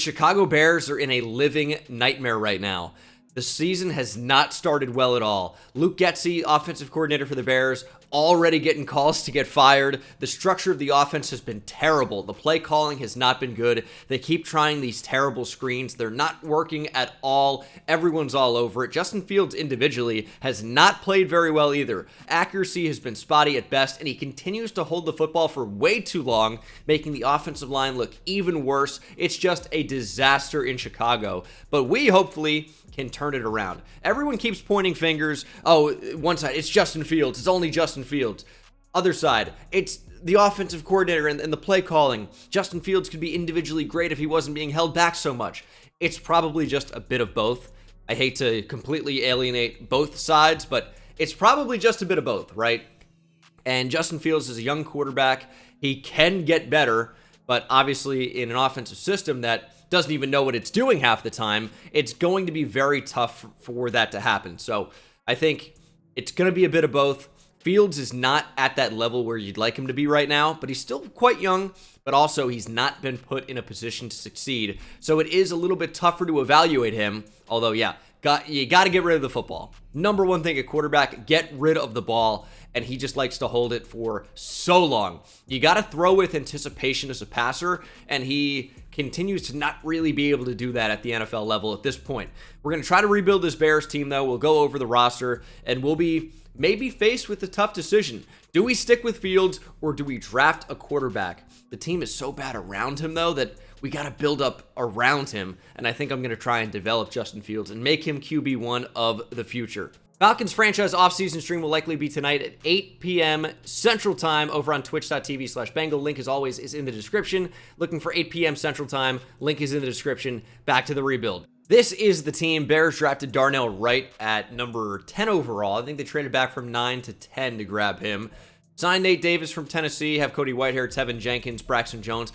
Chicago Bears are in a living nightmare right now. The season has not started well at all. Luke Getsy, offensive coordinator for the Bears, already getting calls to get fired. The structure of the offense has been terrible. The play calling has not been good. They keep trying these terrible screens. They're not working at all. Everyone's all over it. Justin Fields individually has not played very well either. Accuracy has been spotty at best, and he continues to hold the football for way too long, making the offensive line look even worse. It's just a disaster in Chicago. But we hopefully can turn it around. Everyone keeps pointing fingers. Oh, one side, it's Justin Fields. It's only Justin Fields. Other side, it's the offensive coordinator and the play calling. Justin Fields could be individually great if he wasn't being held back so much. It's probably just a bit of both. I hate to completely alienate both sides, but it's probably just a bit of both, right? And Justin Fields is a young quarterback. He can get better, but obviously in an offensive system that doesn't even know what it's doing half the time, it's going to be very tough for that to happen. So I think it's going to be a bit of both. Fields is not at that level where you'd like him to be right now, but he's still quite young, but also he's not been put in a position to succeed. So it is a little bit tougher to evaluate him, although, yeah, you got to get rid of the football. Number one thing at quarterback, get rid of the ball, and he just likes to hold it for so long. You got to throw with anticipation as a passer, and he continues to not really be able to do that at the NFL level at this point. We're going to try to rebuild this Bears team, though. We'll go over the roster, and we'll be maybe faced with a tough decision. Do we stick with Fields, or do we draft a quarterback? The team is so bad around him, though, that we got to build up around him, and I think I'm going to try and develop Justin Fields and make him QB1 of the future. Falcons franchise offseason stream will likely be tonight at 8 p.m. Central Time over on twitch.tv/Bengal. Link, as always, is in the description. Looking for 8 p.m. Central Time. Link is in the description. Back to the rebuild. This is the team. Bears drafted Darnell Wright at number 10 overall. I think they traded back from 9 to 10 to grab him. Signed Nate Davis from Tennessee. Have Cody Whitehair, Tevin Jenkins, Braxton Jones.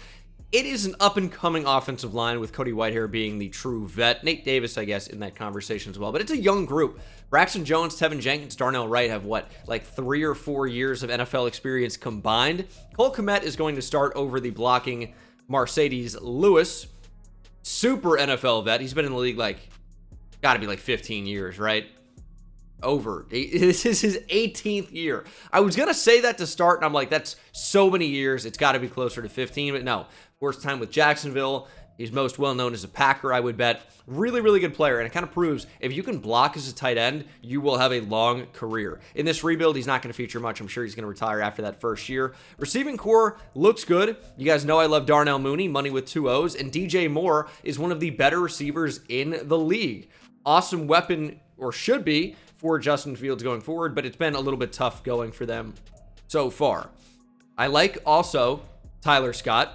It is an up-and-coming offensive line with Cody Whitehair being the true vet. Nate Davis, I guess, in that conversation as well. But it's a young group. Braxton Jones, Tevin Jenkins, Darnell Wright have, like 3 or 4 years of NFL experience combined. Cole Kmet is going to start over the blocking Mercedes Lewis. Super NFL vet. He's been in the league, got to be 15 years, right? This is his 18th year. I was going to say that to start, and I'm like, that's so many years. It's got to be closer to 15, but no. Worst time with Jacksonville. He's most well known as a Packer, I would bet. Really, really good player, and it kind of proves if you can block as a tight end, you will have a long career. In this rebuild, he's not going to feature much. I'm sure he's going to retire after that first year. Receiving core looks good. You guys know I love Darnell Mooney, money with 2 O's, and DJ Moore is one of the better receivers in the league. Awesome weapon, or should be, for Justin Fields going forward, but it's been a little bit tough going for them so far. I like also Tyler Scott,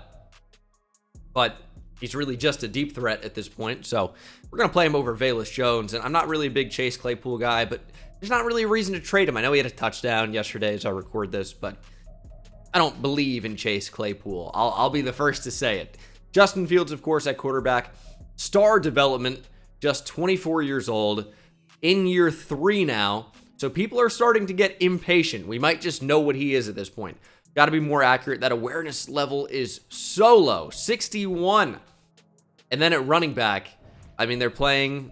but he's really just a deep threat at this point, so we're going to play him over Velus Jones, and I'm not really a big Chase Claypool guy, but there's not really a reason to trade him. I know he had a touchdown yesterday as I record this, but I don't believe in Chase Claypool. I'll be the first to say it. Justin Fields, of course, at quarterback. Star development, just 24 years old, in year 3 now, so people are starting to get impatient. We might just know what he is at this point. Got to be more accurate. That awareness level is so low, 61. And then at running back, I mean, they're playing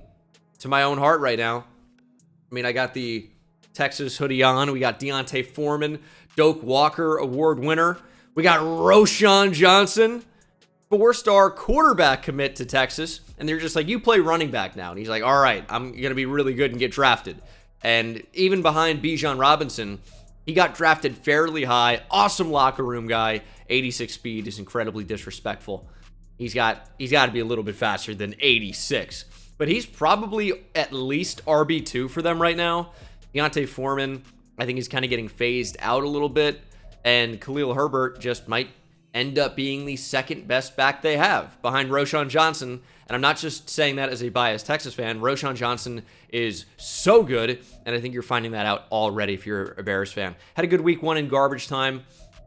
to my own heart right now. I mean, I got the Texas hoodie on. We got Deontay Foreman, Doak Walker award winner. We got Roschon Johnson, 4-star quarterback commit to Texas. And they're just like, you play running back now. And he's like, all right, I'm going to be really good and get drafted. And even behind Bijan Robinson, he got drafted fairly high. Awesome locker room guy. 86 speed is incredibly disrespectful. He's got to be a little bit faster than 86. But he's probably at least RB2 for them right now. Deontay Foreman, I think he's kind of getting phased out a little bit. And Khalil Herbert just might end up being the second best back they have behind Roschon Johnson. And I'm not just saying that as a biased Texas fan. Roschon Johnson is so good, and I think you're finding that out already if you're a Bears fan. Had a good week 1 in garbage time,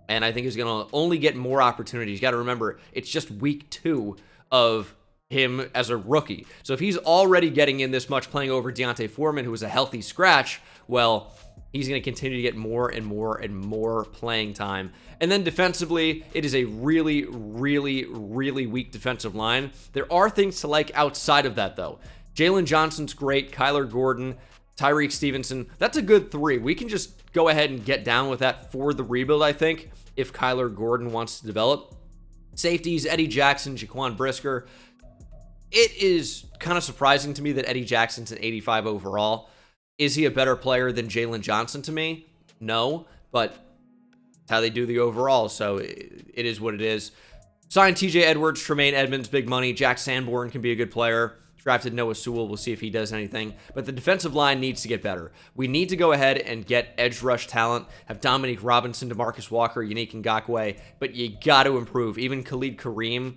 and I think he's going to only get more opportunities. You got to remember, it's just week 2 of him as a rookie. So if he's already getting in this much playing over Deontay Foreman, who was a healthy scratch, well, he's going to continue to get more and more and more playing time. And then defensively, it is a really, really, really weak defensive line. There are things to like outside of that, though. Jalen Johnson's great. Kyler Gordon, Tyreek Stevenson. That's a good 3. We can just go ahead and get down with that for the rebuild, I think, if Kyler Gordon wants to develop. Safeties, Eddie Jackson, Jaquan Brisker. It is kind of surprising to me that Eddie Jackson's an 85 overall. Is he a better player than Jalen Johnson to me? No, but it's how they do the overall, so it is what it is. Signed TJ Edwards, Tremaine Edmonds, big money. Jack Sanborn can be a good player. Drafted Noah Sewell. We'll see if he does anything. But the defensive line needs to get better. We need to go ahead and get edge rush talent. Have Dominique Robinson, DeMarcus Walker, Yannick Ngakoue. But you got to improve. Even Khalid Kareem,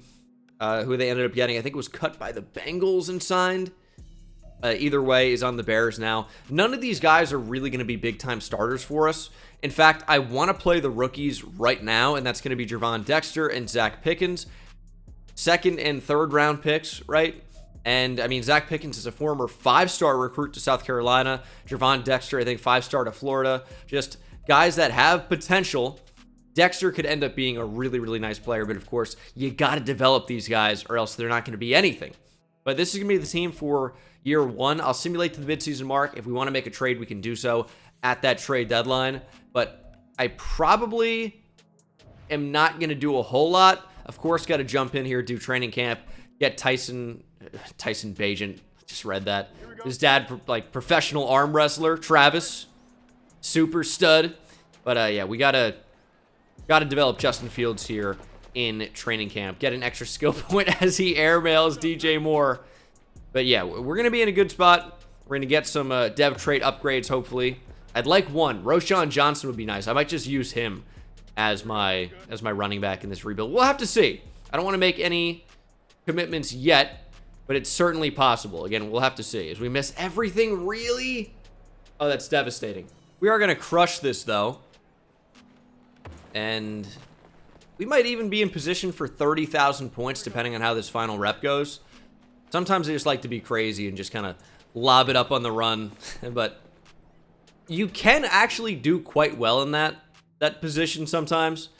who they ended up getting, I think was cut by the Bengals and signed. Either way, is on the Bears now. None of these guys are really going to be big-time starters for us. In fact, I want to play the rookies right now, and that's going to be Javon Dexter and Zach Pickens. 2nd and 3rd round picks, right? And, I mean, Zach Pickens is a former 5-star recruit to South Carolina. Javon Dexter, I think, 5-star to Florida. Just guys that have potential. Dexter could end up being a really, really nice player, but, of course, you got to develop these guys or else they're not going to be anything. But this is going to be the team for year 1. I'll simulate to the midseason mark. If we want to make a trade, we can do so at that trade deadline. But I probably am not going to do a whole lot. Of course, got to jump in here, do training camp, get Tyson Bagent. Just read that. His dad, like, professional arm wrestler, Travis. Super stud. But, yeah, we got to develop Justin Fields here in training camp. Get an extra skill point as he airmails DJ Moore. But yeah, we're going to be in a good spot. We're going to get some dev trait upgrades, hopefully. I'd like one. Roschon Johnson would be nice. I might just use him as my running back in this rebuild. We'll have to see. I don't want to make any commitments yet, but it's certainly possible. Again, we'll have to see. As we miss everything, really? Oh, that's devastating. We are going to crush this, though. And we might even be in position for 30,000 points, depending on how this final rep goes. Sometimes I just like to be crazy and just kind of lob it up on the run. But you can actually do quite well in that position sometimes.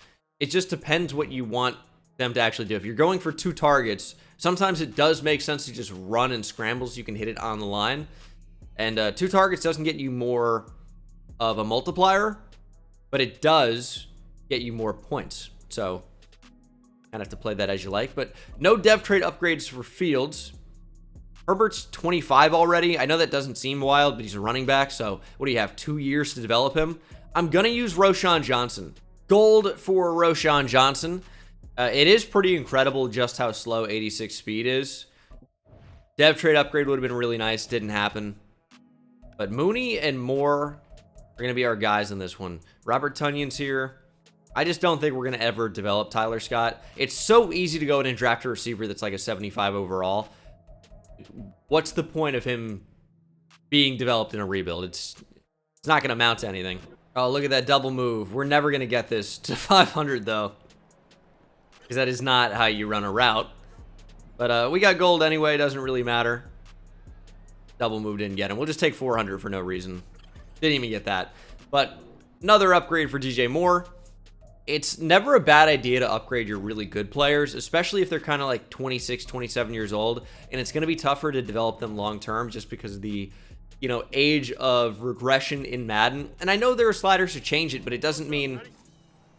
It just depends what you want them to actually do. If you're going for 2 targets, sometimes it does make sense to just run and scramble so you can hit it on the line. And 2 targets doesn't get you more of a multiplier, but it does get you more points. So kind of have to play that as you like. But no dev trait upgrades for Fields. Herbert's 25 already. I know that doesn't seem wild, but he's a running back. So what do you have, 2 years to develop him? I'm going to use Roschon Johnson. Gold for Roschon Johnson. It is pretty incredible just how slow 86 speed is. Dev trait upgrade would have been really nice. Didn't happen. But Mooney and Moore are going to be our guys in this one. Robert Tunyon's here. I just don't think we're going to ever develop Tyler Scott. It's so easy to go in and draft a receiver that's like a 75 overall. What's the point of him being developed in a rebuild? It's not going to amount to anything. Oh, look at that double move. We're never going to get this to 500, though. Because that is not how you run a route. But we got gold anyway. Doesn't really matter. Double move didn't get him. We'll just take 400 for no reason. Didn't even get that. But another upgrade for DJ Moore. It's never a bad idea to upgrade your really good players, especially if they're kind of like 26, 27 years old. And it's going to be tougher to develop them long-term just because of the, age of regression in Madden. And I know there are sliders to change it, but it doesn't mean,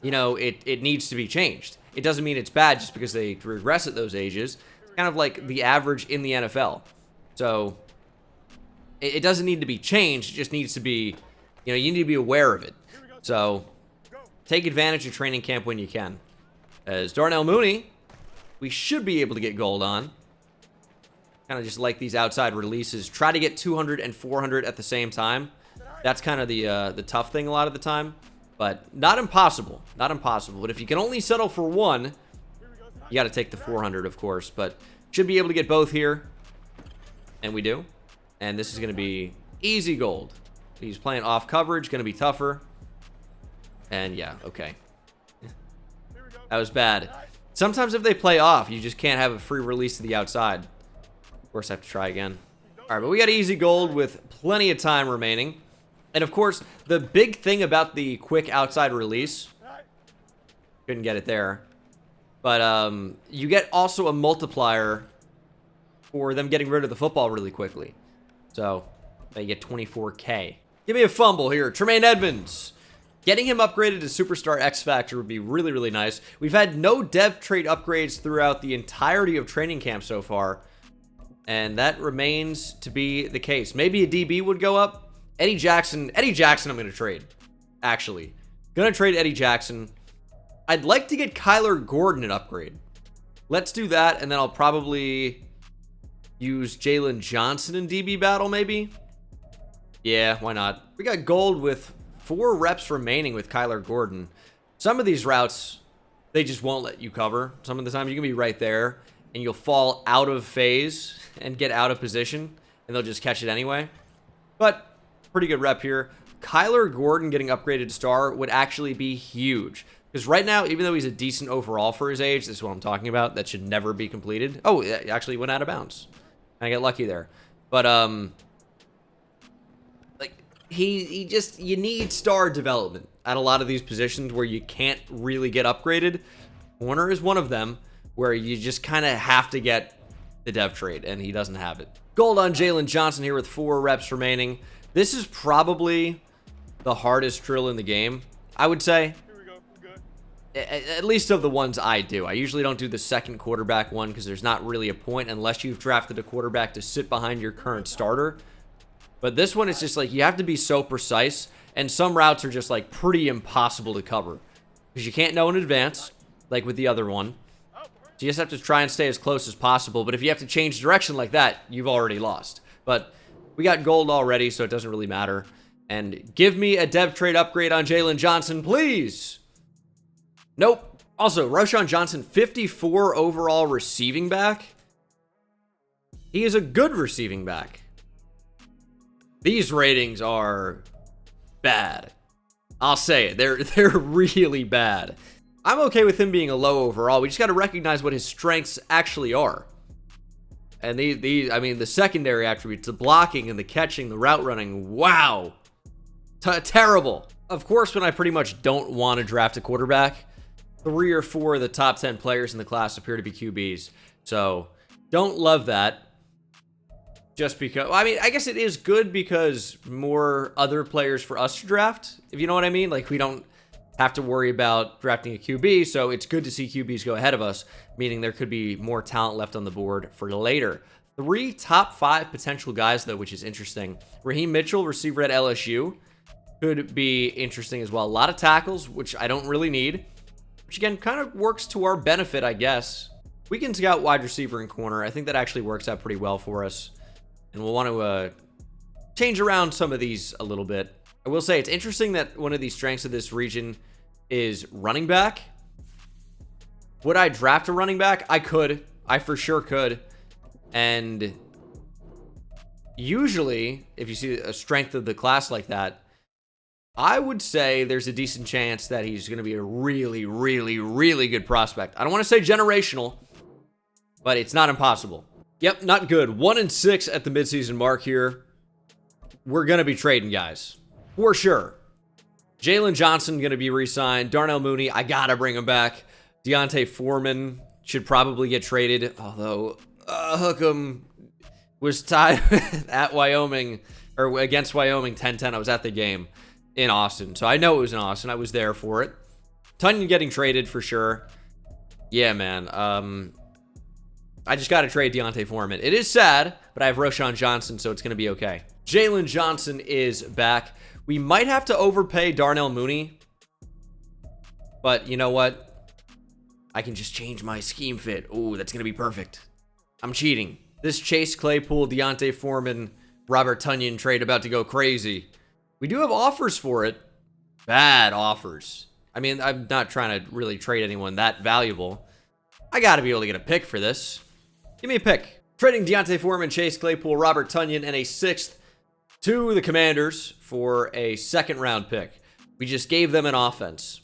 it needs to be changed. It doesn't mean it's bad just because they regress at those ages. It's kind of like the average in the NFL. So it doesn't need to be changed. It just needs to be, you need to be aware of it. So take advantage of training camp when you can. As Darnell Mooney, we should be able to get gold on. Kind of just like these outside releases. Try to get 200 and 400 at the same time. That's kind of the tough thing a lot of the time. But not impossible. Not impossible. But if you can only settle for one, you got to take the 400, of course. But should be able to get both here. And we do. And this is going to be easy gold. He's playing off coverage. Going to be tougher. And yeah, okay. That was bad. Sometimes if they play off, you just can't have a free release to the outside. Of course, I have to try again. All right, but we got easy gold with plenty of time remaining. And of course, the big thing about the quick outside release, couldn't get it there, but you get also a multiplier for them getting rid of the football really quickly. So, they get 24K. Give me a fumble here. Tremaine Edmonds. Getting him upgraded to Superstar X Factor would be really, really nice. We've had no dev trait upgrades throughout the entirety of training camp so far. And that remains to be the case. Maybe a DB would go up. Eddie Jackson I'm going to trade. Actually. Going to trade Eddie Jackson. I'd like to get Kyler Gordon an upgrade. Let's do that, and then I'll probably use Jalen Johnson in DB battle, maybe? Yeah, why not? We got gold with 4 reps remaining with Kyler Gordon. Some of these routes, they just won't let you cover. Some of the time, you can be right there, and you'll fall out of phase and get out of position, and they'll just catch it anyway. But, pretty good rep here. Kyler Gordon getting upgraded to star would actually be huge. Because right now, even though he's a decent overall for his age, this is what I'm talking about, that should never be completed. Oh, it actually went out of bounds. I get lucky there. But, like, you need star development at a lot of these positions where you can't really get upgraded. Warner is one of them, where you just kind of have to get the dev trade, and he doesn't have it. Gold on Jalen Johnson here with 4 reps remaining. This is probably the hardest drill in the game, I would say. At least of the ones I do. I usually don't do the second quarterback one because there's not really a point unless you've drafted a quarterback to sit behind your current starter. But this one is just like you have to be so precise, and some routes are just like pretty impossible to cover because you can't know in advance, like with the other one. So you just have to try and stay as close as possible. But if you have to change direction like that, you've already lost. But we got gold already, so it doesn't really matter. And give me a dev trade upgrade on Jalen Johnson, please. Nope. Also, Roshan Johnson, 54 overall receiving back. He is a good receiving back. These ratings are bad. I'll say it. They're really bad. I'm okay with him being a low overall. We just got to recognize what his strengths actually are. And I mean, the secondary attributes, the blocking and the catching, the route running, wow. Terrible. Of course, when I pretty much don't want to draft a quarterback, 3 or 4 of the top 10 players in the class appear to be QBs. So, don't love that. Just because, I mean, I guess it is good because more other players for us to draft, if you know what I mean. Like, we don't have to worry about drafting a QB, so it's good to see QBs go ahead of us, meaning there could be more talent left on the board for later. 3 top 5 potential guys, though, which is interesting. Raheem Mitchell, receiver at LSU, could be interesting as well. A lot of tackles, which I don't really need. Which, again, kind of works to our benefit, I guess. We can scout wide receiver and corner. I think that actually works out pretty well for us. And we'll want to change around some of these a little bit. I will say it's interesting that one of the strengths of this region is running back. Would I draft a running back? I could. I for sure could. And usually, if you see a strength of the class like that, I would say there's a decent chance that he's going to be a really, really, really good prospect. I don't want to say generational, but it's not impossible. Yep, not good. 1-6 at the midseason mark here. We're going to be trading, guys. For sure. Jalen Johnson going to be re-signed. Darnell Mooney, I got to bring him back. Deontay Foreman should probably get traded, although Hookem was tied at Wyoming, or against Wyoming 10-10. I was at the game in Austin, so I know it was in Austin. I was there for it. Tunyon getting traded for sure. Yeah, man. I just got to trade Deontay Foreman. It is sad, but I have Roshan Johnson, so it's going to be okay. Jalen Johnson is back. We might have to overpay Darnell Mooney, but you know what? I can just change my scheme fit. Ooh, that's going to be perfect. I'm cheating. This Chase Claypool, Deontay Foreman, Robert Tunyon trade about to go crazy. We do have offers for it. Bad offers. I mean, I'm not trying to really trade anyone that valuable. I got to be able to get a pick for this. Give me a pick. Trading Deontay Foreman, Chase Claypool, Robert Tunyon, and a 6th to the Commanders for a 2nd round pick. We just gave them an offense.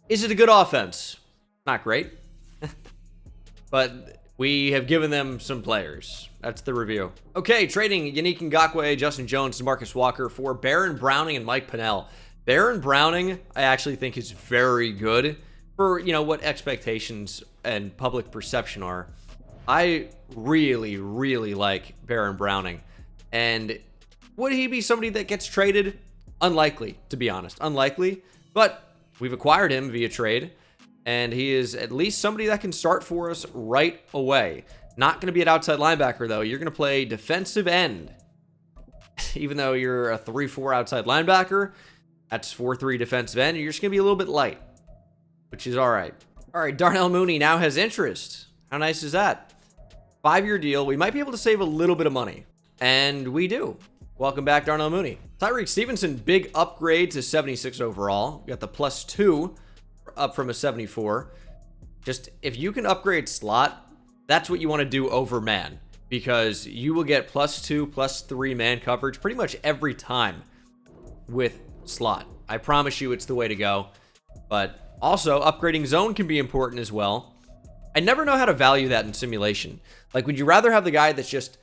Is it a good offense? Not great. but we have given them some players. That's the review. Okay, trading Yannick Ngakoue, Justin Jones, and Marcus Walker for Baron Browning and Mike Pennell. Baron Browning, I actually think is very good for, you know, what expectations and public perception are. I really, really like Baron Browning. And would he be somebody that gets traded? Unlikely, to be honest. Unlikely. But we've acquired him via trade. And he is at least somebody that can start for us right away. Not going to be an outside linebacker, though. You're going to play defensive end. Even though you're a 3-4 outside linebacker, that's 4-3 defensive end. You're just going to be a little bit light, which is all right. All right, Darnell Mooney now has interest. How nice is that? 5-year deal. We might be able to save a little bit of money. And we do. Welcome back, Darnell Mooney. Tyreek Stevenson, big upgrade to 76 overall. We got the +2 up from a 74. Just, if you can upgrade slot, that's what you want to do over man. Because you will get +2, +3 man coverage pretty much every time with slot. I promise you it's the way to go. But also, upgrading zone can be important as well. I never know how to value that in simulation. Like, would you rather have the guy that's just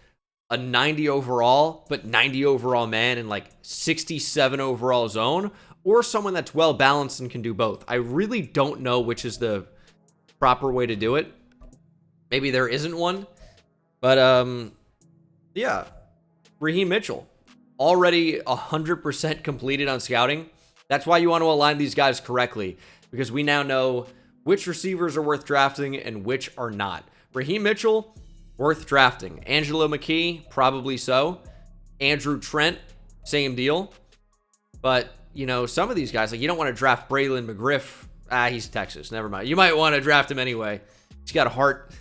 a 90 overall, but 90 overall man and like 67 overall zone, or someone that's well balanced and can do both? I really don't know which is the proper way to do it. Maybe there isn't one, but yeah. Raheem Mitchell, already 100% completed on scouting. That's why you want to align these guys correctly, because we now know which receivers are worth drafting and which are not. Raheem Mitchell, worth drafting. Angelo McKee, probably so. Andrew Trent, same deal. But, you know, some of these guys, like, you don't want to draft Braylon McGriff. He's Texas. Never mind. You might want to draft him anyway. He's got a heart.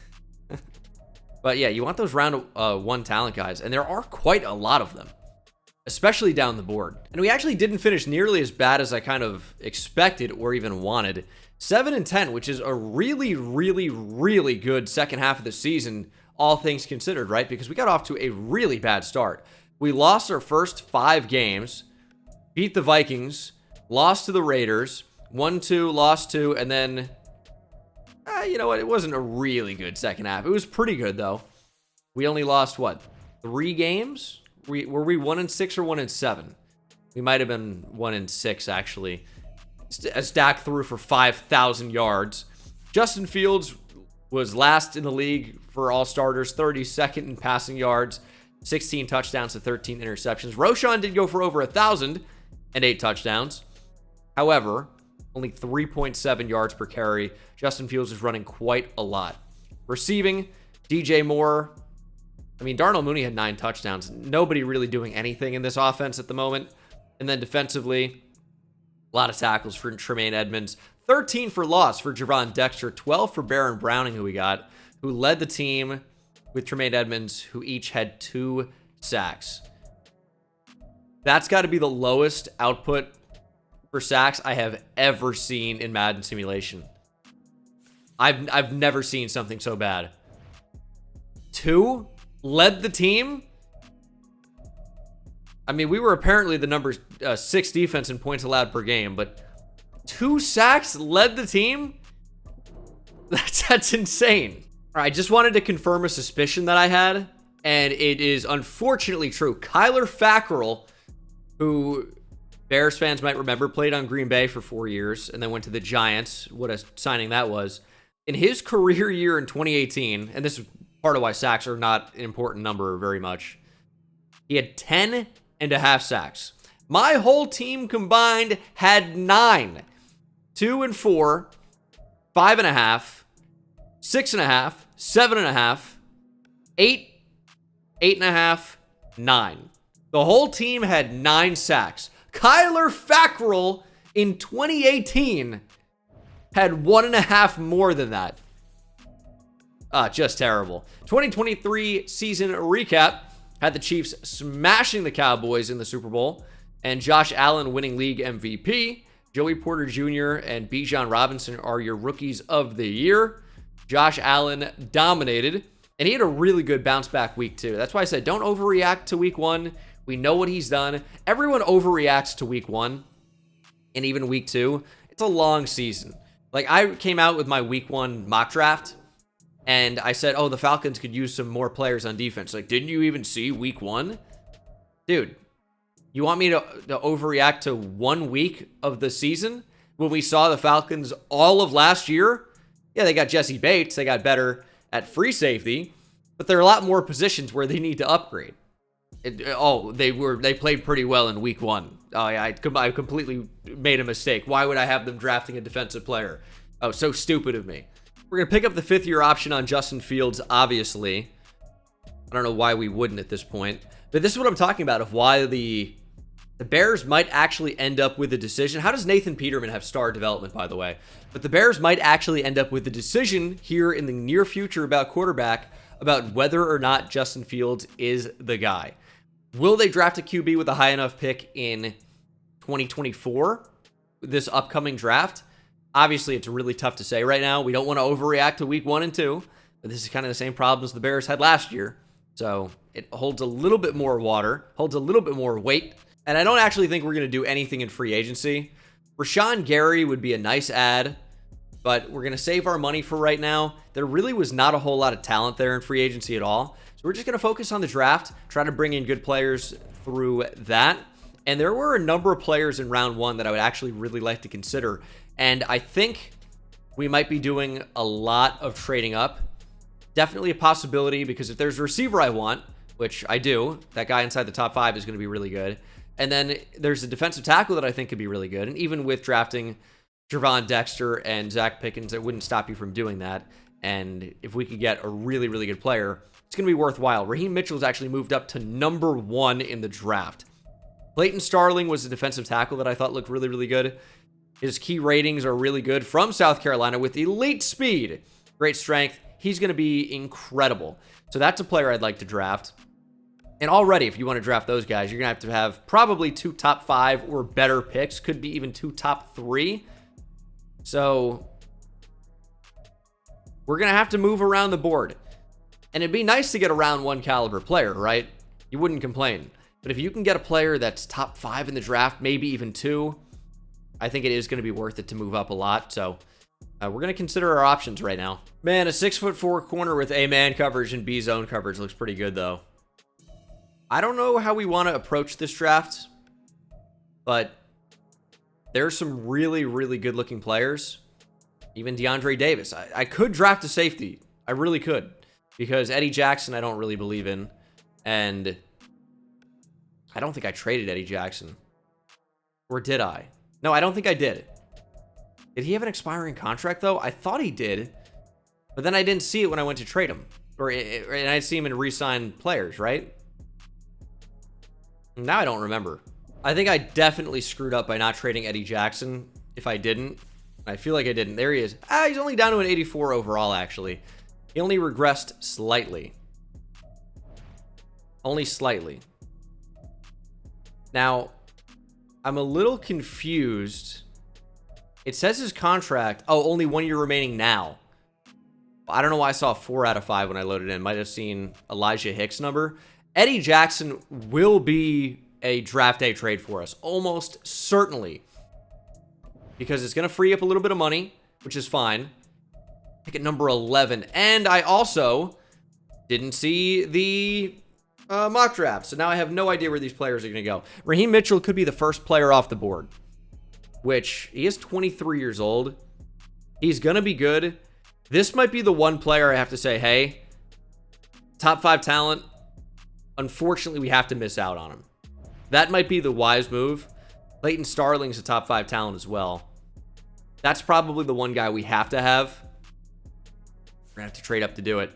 But, yeah, you want those round one talent guys. And there are quite a lot of them, especially down the board. And we actually didn't finish nearly as bad as I kind of expected or even wanted. 7-10, which is a really, really, really good second half of the season, all things considered, right? Because we got off to a really bad start. We lost our first 5 games, beat the Vikings, lost to the Raiders, 1-2, lost 2, and then, you know what? It wasn't a really good second half. It was pretty good, though. We only lost, what, 3 games? Were we 1-6 or 1-7? We might have been 1-6, actually. As Dak threw for 5,000 yards. Justin Fields was last in the league for all starters, 32nd in passing yards, 16 touchdowns to 13 interceptions. Roschon did go for over 1,000 and 8 touchdowns. However, only 3.7 yards per carry. Justin Fields is running quite a lot. Receiving, DJ Moore. I mean, Darnell Mooney had 9 touchdowns. Nobody really doing anything in this offense at the moment. And then defensively, a lot of tackles for Tremaine Edmonds. 13 for loss for Javon Dexter. 12 for Baron Browning, who we got, who led the team with Tremaine Edmonds, who each had 2 sacks. That's got to be the lowest output for sacks I have ever seen in Madden simulation. I've never seen something so bad. 2 led the team. I mean, we were apparently the number 6 defense in points allowed per game, but 2 sacks led the team? That's insane. All right, I just wanted to confirm a suspicion that I had, and it is unfortunately true. Kyler Fackrell, who Bears fans might remember, played on Green Bay for 4 years and then went to the Giants. What a signing that was. In his career year in 2018, and this is part of why sacks are not an important number very much, he had 10.5 sacks. My whole team combined had 9. 2 and 4, 5.5, 6.5, 7.5, 8, 8.5, 9. The whole team had 9 sacks. Kyler Fackrell in 2018 had 1.5 more than that. Just terrible. 2023 season recap had the Chiefs smashing the Cowboys in the Super Bowl, and Josh Allen winning league MVP. Joey Porter Jr. and Bijan Robinson are your rookies of the year. Josh Allen dominated, and he had a really good bounce back week 2. That's why I said don't overreact to week 1. We know what he's done. Everyone overreacts to week 1 and even week 2. It's a long season. Like, I came out with my week 1 mock draft, And I said, oh, the Falcons could use some more players on defense. Like, didn't you even see week 1? Dude, you want me to overreact to 1 week of the season when we saw the Falcons all of last year? Yeah, they got Jesse Bates. They got better at free safety, but there are a lot more positions where they need to upgrade. They played pretty well in week 1. Oh, yeah, I completely made a mistake. Why would I have them drafting a defensive player? Oh, so stupid of me. We're going to pick up the 5th-year option on Justin Fields, obviously. I don't know why we wouldn't at this point. But this is what I'm talking about, of why the Bears might actually end up with a decision. How does Nathan Peterman have star development, by the way? But the Bears might actually end up with a decision here in the near future about quarterback, about whether or not Justin Fields is the guy. Will they draft a QB with a high enough pick in 2024, this upcoming draft? Obviously, it's really tough to say right now. We don't want to overreact to week 1 and 2, but this is kind of the same problems the Bears had last year. So it holds a little bit more water, holds a little bit more weight. And I don't actually think we're going to do anything in free agency. Rashawn Gary would be a nice add, but we're going to save our money for right now. There really was not a whole lot of talent there in free agency at all. So we're just going to focus on the draft, try to bring in good players through that. And there were a number of players in round 1 that I would actually really like to consider. And I think we might be doing a lot of trading up. Definitely a possibility, because if there's a receiver I want, which I do, that guy inside the top 5 is going to be really good. And then there's a defensive tackle that I think could be really good. And even with drafting Gervon Dexter and Zach Pickens, it wouldn't stop you from doing that. And if we could get a really, really good player, it's going to be worthwhile. Raheem Mitchell's actually moved up to number 1 in the draft. Clayton Starling was a defensive tackle that I thought looked really, really good. His key ratings are really good, from South Carolina, with elite speed, great strength. He's going to be incredible. So that's a player I'd like to draft. And already, if you want to draft those guys, you're going to have probably 2 top 5 or better picks. Could be even 2 top 3. So we're going to have to move around the board. And it'd be nice to get a round 1 caliber player, right? You wouldn't complain. But if you can get a player that's top 5 in the draft, maybe even 2, I think it is going to be worth it to move up a lot. So we're going to consider our options right now. Man, a 6'4" corner with A-man coverage and B-zone coverage looks pretty good, though. I don't know how we want to approach this draft, but there's some really, really good-looking players. Even DeAndre Davis. I could draft a safety. I really could. Because Eddie Jackson, I don't really believe in. And I don't think I traded Eddie Jackson. Or did I? No, I don't think I did. Did he have an expiring contract, though? I thought he did. But then I didn't see it when I went to trade him. And I see him in re-sign players, right? Now I don't remember. I think I definitely screwed up by not trading Eddie Jackson if I didn't. I feel like I didn't. There he is. He's only down to an 84 overall, actually. He only regressed slightly. Only slightly. Now, I'm a little confused. It says his contract. Oh, only 1 year remaining now. I don't know why I saw 4 out of 5 when I loaded in. Might have seen Elijah Hicks' number. Eddie Jackson will be a draft day trade for us. Almost certainly. Because it's going to free up a little bit of money, which is fine. Pick at number 11. And I also didn't see the mock draft. So now I have no idea where these players are going to go. Raheem Mitchell could be the first player off the board. Which, he is 23 years old. He's going to be good. This might be the one player I have to say, hey, top 5 talent. Unfortunately, we have to miss out on him. That might be the wise move. Clayton Starling's a top 5 talent as well. That's probably the one guy we have to have. We're going to have to trade up to do it.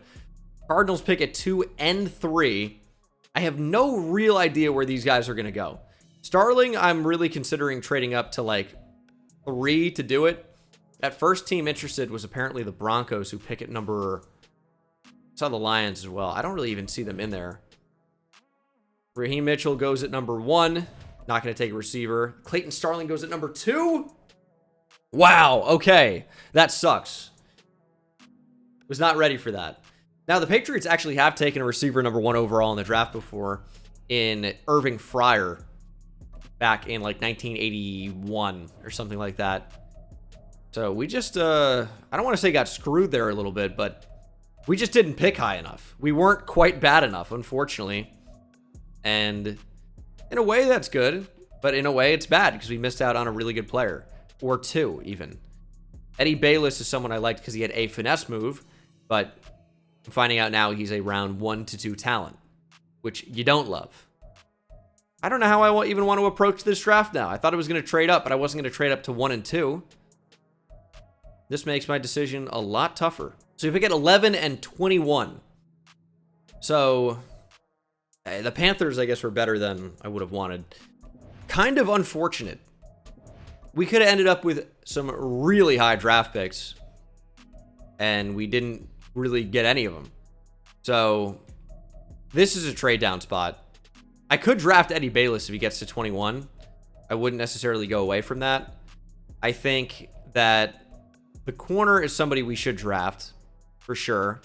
Cardinals pick at 2 and 3. I have no real idea where these guys are going to go. Starling, I'm really considering trading up to like 3 to do it. That first team interested was apparently the Broncos, who pick at number... I saw the Lions as well. I don't really even see them in there. Raheem Mitchell goes at number 1. Not going to take a receiver. Clayton Starling goes at number 2. Wow, okay. That sucks. Was not ready for that. Now, the Patriots actually have taken a receiver number 1 overall in the draft before, in Irving Fryer, back in like 1981 or something like that. So we just, I don't want to say got screwed there a little bit, but We just didn't pick high enough. We weren't quite bad enough, unfortunately. And in a way, that's good. But in a way, it's bad because we missed out on a really good player. Or two, even. Eddie Bayless is someone I liked because he had a finesse move. But I'm finding out now he's a round 1 to 2 talent, which you don't love. I don't know how I even want to approach this draft now. I thought I was going to trade up, but I wasn't going to trade up to 1 and 2. This makes my decision a lot tougher. So we pick at 11 and 21. So the Panthers, I guess, were better than I would have wanted. Kind of unfortunate. We could have ended up with some really high draft picks, and we didn't really get any of them. So this is a trade down spot. I could draft Eddie Bayless if he gets to 21. I wouldn't necessarily go away from that. I think that the corner is somebody we should draft for sure,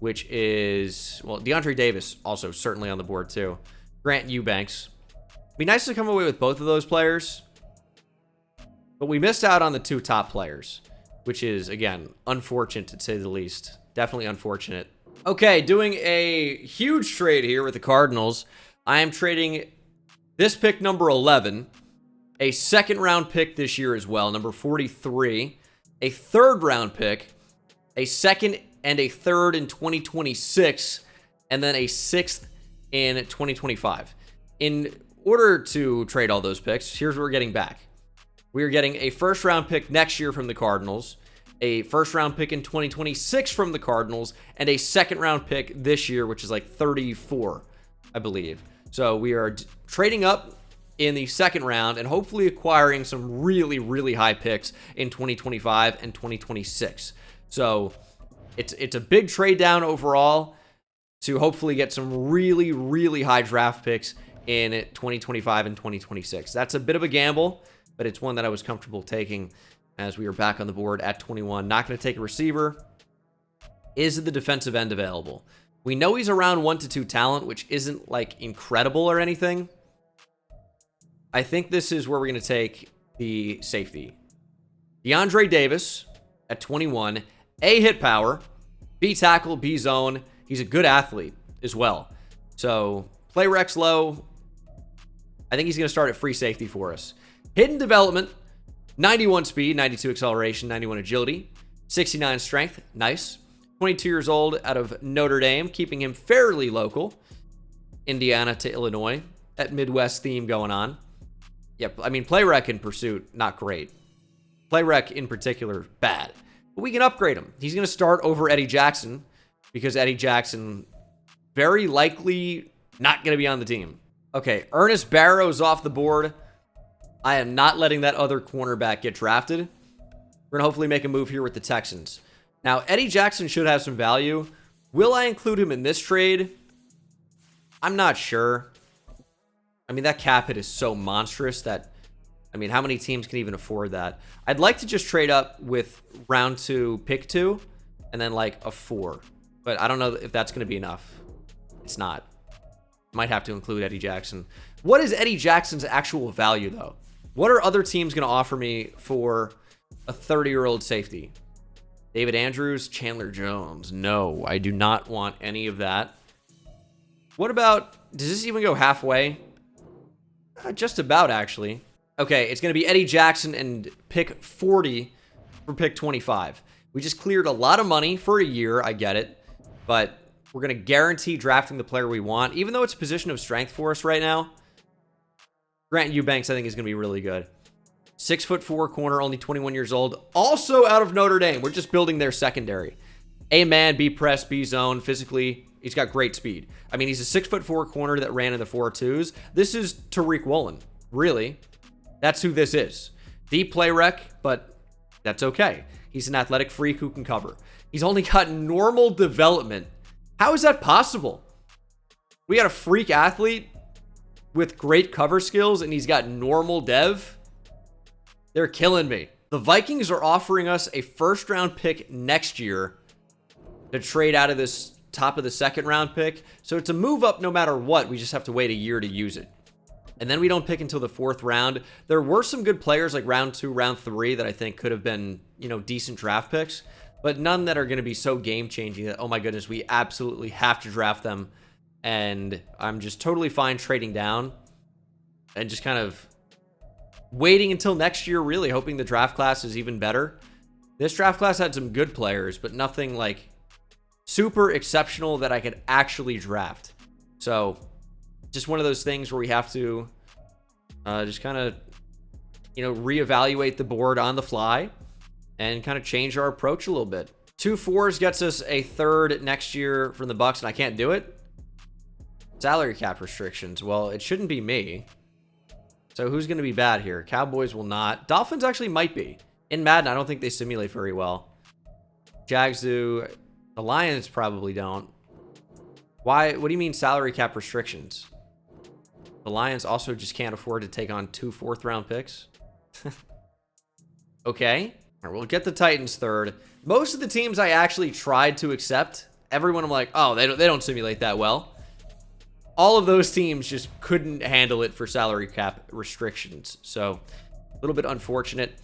which is, well, DeAndre Davis also certainly on the board too. Grant Eubanks. Be nice to come away with both of those players, but we missed out on the 2 top players, which is, again, unfortunate to say the least. Definitely unfortunate. Okay, doing a huge trade here with the Cardinals. I am trading this pick, number 11, a second-round pick this year as well, number 43, a third-round pick, a second and a third in 2026, and then a 6th in 2025. In order to trade all those picks, here's what we're getting back. We are getting a first-round pick next year from the Cardinals, a first-round pick in 2026 from the Cardinals, and a second-round pick this year, which is like 34, I believe. So we are trading up in the second round and hopefully acquiring some really, really high picks in 2025 and 2026. So it's a big trade down overall to hopefully get some really, really high draft picks in 2025 and 2026. That's a bit of a gamble, but it's one that I was comfortable taking as we are back on the board at 21. Not going to take a receiver. Is the defensive end available? We know he's around 1 to 2 talent, which isn't like incredible or anything. I think this is where we're going to take the safety. DeAndre Davis at 21. A, hit power. B, tackle. B, zone. He's a good athlete as well. So play Rex low. I think he's going to start at free safety for us. Hidden development. 91 speed, 92 acceleration, 91 agility, 69 strength. Nice. 22 years old, out of Notre Dame, keeping him fairly local. Indiana to Illinois. That Midwest theme going on. Yep, I mean, play rec in pursuit, not great. Play rec in particular, bad. But we can upgrade him. He's going to start over Eddie Jackson because Eddie Jackson very likely not going to be on the team. Okay, Ernest Barrow's off the board. I am not letting that other cornerback get drafted. We're going to hopefully make a move here with the Texans. Now, Eddie Jackson should have some value. Will I include him in this trade? I'm not sure. I mean, that cap hit is so monstrous that, I mean, how many teams can even afford that? I'd like to just trade up with round 2, pick 2, and then like a 4. But I don't know if that's going to be enough. It's not. Might have to include Eddie Jackson. What is Eddie Jackson's actual value, though? What are other teams going to offer me for a 30-year-old safety? David Andrews, Chandler Jones. No, I do not want any of that. What about, does this even go halfway? Just about, actually. Okay, it's going to be Eddie Jackson and pick 40 for pick 25. We just cleared a lot of money for a year, I get it. But we're going to guarantee drafting the player we want, even though it's a position of strength for us right now. Grant Eubanks, I think, is going to be really good. 6'4" corner, only 21 years old. Also out of Notre Dame. We're just building their secondary. A man, B press, B zone. Physically, he's got great speed. I mean, he's a 6'4" corner that ran in the 4.2s. This is Tariq Woolen. Really. That's who this is. Deep play rec, but that's okay. He's an athletic freak who can cover. He's only got normal development. How is that possible? We got a freak athlete with great cover skills, and he's got normal dev. They're killing me. The Vikings are offering us a first-round pick next year to trade out of this top of the second-round pick. So it's a move up no matter what. We just have to wait a year to use it. And then we don't pick until the 4th round. There were some good players like round 2, round 3 that I think could have been, you know, decent draft picks. but none that are going to be so game-changing that, oh my goodness, we absolutely have to draft them. And I'm just totally fine trading down and just kind of waiting until next year, really hoping the draft class is even better. This draft class had some good players, but nothing like super exceptional that I could actually draft. So just one of those things where we have to just kind of, reevaluate the board on the fly and kind of change our approach a little bit. 2 4s gets us a 3rd next year from the Bucks, and I can't do it. Salary cap restrictions. Well, it shouldn't be me. So who's going to be bad here? Cowboys will not. Dolphins actually might be. In Madden, I don't think they simulate very well. Jags do. The Lions probably don't. Why? What do you mean salary cap restrictions? The Lions also just can't afford to take on 2 4th-round picks. Okay. All right, we'll get the Titans 3rd. Most of the teams I actually tried to accept, everyone I'm like, oh, they don't simulate that well. All of those teams just couldn't handle it for salary cap restrictions. So a little bit unfortunate.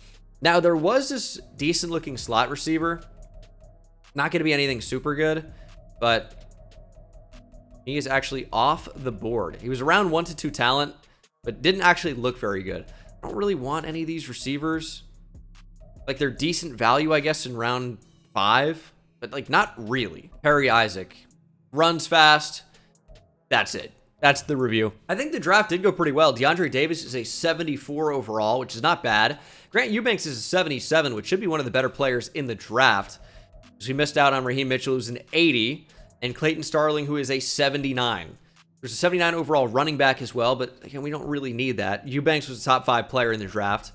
Now, there was this decent looking slot receiver. Not going to be anything super good, but he is actually off the board. He was around 1 to 2 talent, but didn't actually look very good. I don't really want any of these receivers. Like, they're decent value, I guess, in round 5, but like not really. Perry Isaac runs fast. That's it. That's the review. I think the draft did go pretty well. DeAndre Davis is a 74 overall, which is not bad. Grant Eubanks is a 77, which should be one of the better players in the draft. So we missed out on Raheem Mitchell, who's an 80, and Clayton Starling, who is a 79. There's a 79 overall running back as well, but again, we don't really need that. Eubanks was a top 5 player in the draft.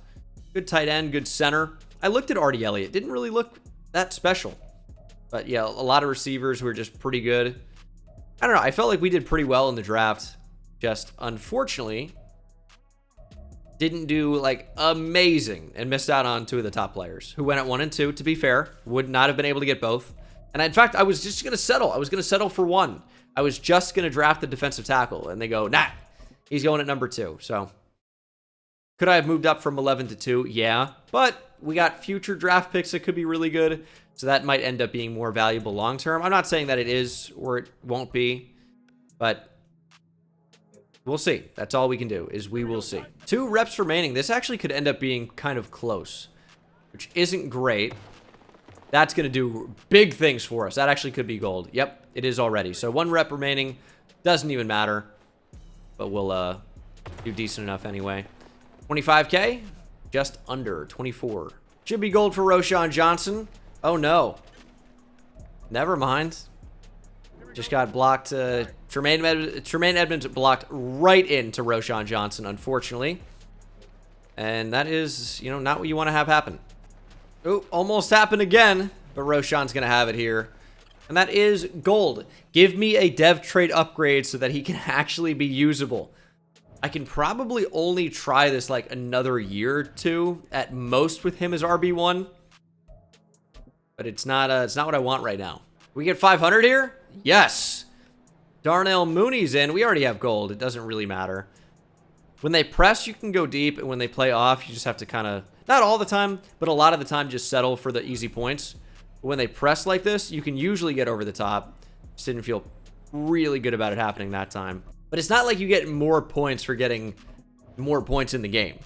Good tight end, good center. I looked at Artie Elliott. Didn't really look that special. But yeah, a lot of receivers who are just pretty good. I don't know. I felt like we did pretty well in the draft. Just unfortunately didn't do like amazing and missed out on 2 of the top players who went at 1 and 2. To be fair, would not have been able to get both. And in fact, I was just going to settle. I was going to settle for 1. I was just going to draft the defensive tackle, and they go, nah, he's going at number 2. So could I have moved up from 11 to 2? Yeah, but we got future draft picks that could be really good. So that might end up being more valuable long term. I'm not saying that it is or it won't be, but we'll see. That's all we can do is we will see. 2 reps remaining. This actually could end up being kind of close, which isn't great. That's going to do big things for us. That actually could be gold. Yep, it is already. So 1 rep remaining. Doesn't even matter, but we'll do decent enough anyway. 25K, just under 24. Should be gold for Roschon Johnson. Oh, no. Never mind. Just got blocked. Tremaine Edmonds blocked right into Roschon Johnson, unfortunately. And that is, not what you want to have happen. Oh, almost happened again. But Roschon's going to have it here. And that is gold. Give me a dev trait upgrade so that he can actually be usable. I can probably only try this like another year or 2 at most with him as RB1. But it's not what I want right now. We get 500 here? Yes. Darnell Mooney's in. We already have gold. It doesn't really matter. When they press, you can go deep. And when they play off, you just have to kind of, not all the time, but a lot of the time just settle for the easy points. But when they press like this, you can usually get over the top. Just didn't feel really good about it happening that time. But it's not like you get more points for getting more points in the game,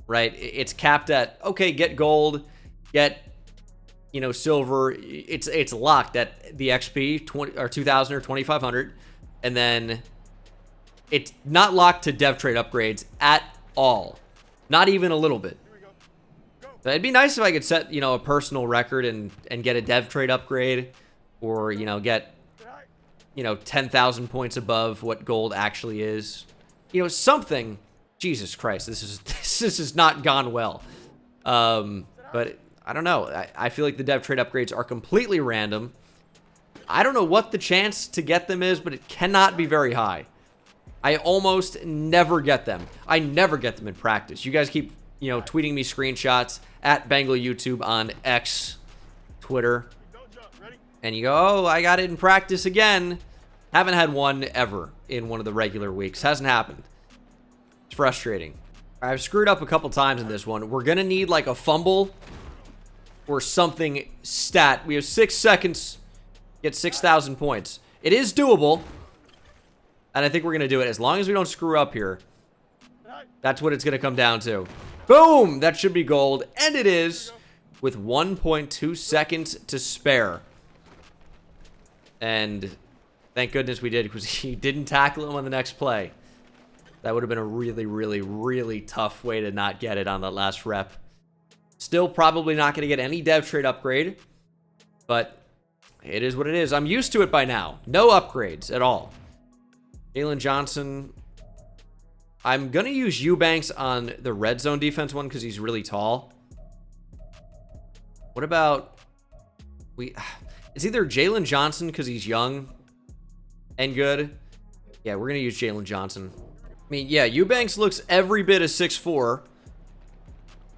right? It's capped at, okay, get gold, get, silver. It's locked at the XP 20 or 2000 or 2500, and then it's not locked to dev trait upgrades at all, not even a little bit. So it'd be nice if I could set a personal record and get a dev trait upgrade, or get 10,000 points above what gold actually is. Something. Jesus Christ, this has not gone well. But I don't know. I feel like the dev trait upgrades are completely random. I don't know what the chance to get them is, but it cannot be very high. I almost never get them. I never get them in practice. You guys keep, tweeting me screenshots at Bengal YouTube on X, Twitter. And you go, oh, I got it in practice again. Haven't had one ever in one of the regular weeks. Hasn't happened. It's frustrating. I've screwed up a couple times in this one. We're going to need like a fumble or something stat. We have 6 seconds. Get 6,000 points. It is doable. And I think we're going to do it as long as we don't screw up here. That's what it's going to come down to. Boom! That should be gold. And it is with 1.2 seconds to spare. And thank goodness we did because he didn't tackle him on the next play. That would have been a really, really, really tough way to not get it on that last rep. Still probably not going to get any dev trade upgrade. But it is what it is. I'm used to it by now. No upgrades at all. Jalen Johnson. I'm going to use Eubanks on the red zone defense one because he's really tall. What about... It's either Jalen Johnson because he's young and good. Yeah, we're going to use Jalen Johnson. I mean, yeah, Eubanks looks every bit of 6'4",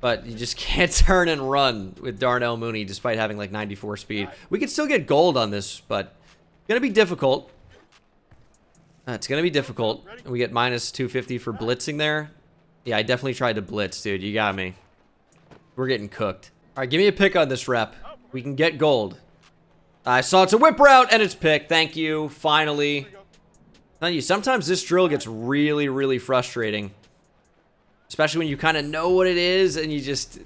but you just can't turn and run with Darnell Mooney despite having like 94 speed. We could still get gold on this, but it's going to be difficult. It's going to be difficult. We get minus 250 for blitzing there. Yeah, I definitely tried to blitz, dude. You got me. We're getting cooked. All right, give me a pick on this rep. We can get gold. I saw it's a whip route, and it's picked. Thank you. Finally. Thank you. Sometimes this drill gets really, really frustrating. Especially when you kind of know what it is, and you just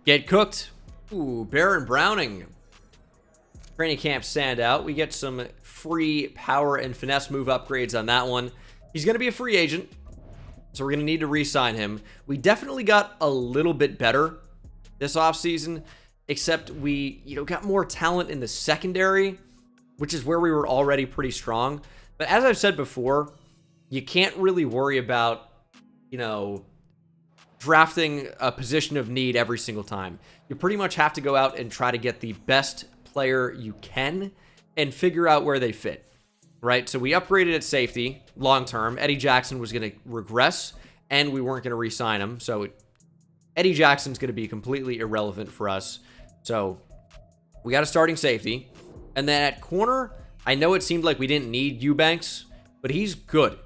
get cooked. Ooh, Baron Browning. Training camp standout. We get some free power and finesse move upgrades on that one. He's going to be a free agent, so we're going to need to re-sign him. We definitely got a little bit better this offseason, except we, got more talent in the secondary, which is where we were already pretty strong. But as I've said before, you can't really worry about, drafting a position of need every single time. You pretty much have to go out and try to get the best player you can and figure out where they fit, right? So we upgraded at safety long-term. Eddie Jackson was going to regress, and we weren't going to re-sign him. So Eddie Jackson's going to be completely irrelevant for us. So we got a starting safety. And then at corner, I know it seemed like we didn't need Eubanks, but he's good.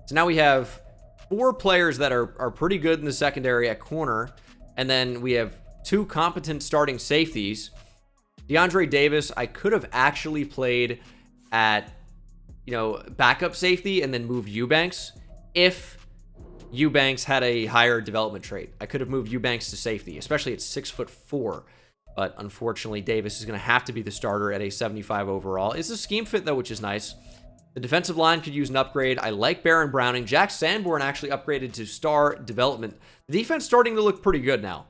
So now we have 4 players that are pretty good in the secondary at corner. And then we have 2 competent starting safeties. DeAndre Davis, I could have actually played at, backup safety and then moved Eubanks if Eubanks had a higher development trait. I could have moved Eubanks to safety, especially at 6'4". But unfortunately, Davis is going to have to be the starter at a 75 overall. It's a scheme fit, though, which is nice. The defensive line could use an upgrade. I like Baron Browning. Jack Sanborn actually upgraded to star development. The defense starting to look pretty good now.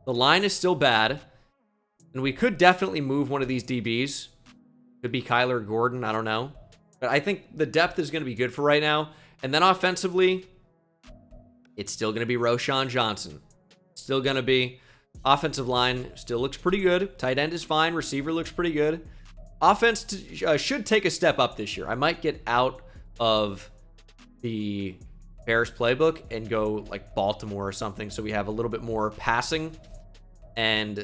The line is still bad. And we could definitely move one of these DBs. Could be Kyler Gordon. I don't know. But I think the depth is going to be good for right now. And then offensively, it's still going to be Roshan Johnson. Still going to be. Offensive line still looks pretty good. Tight end is fine. Receiver looks pretty good. Offense should take a step up this year. I might get out of the Bears playbook and go like Baltimore or something. So we have a little bit more passing and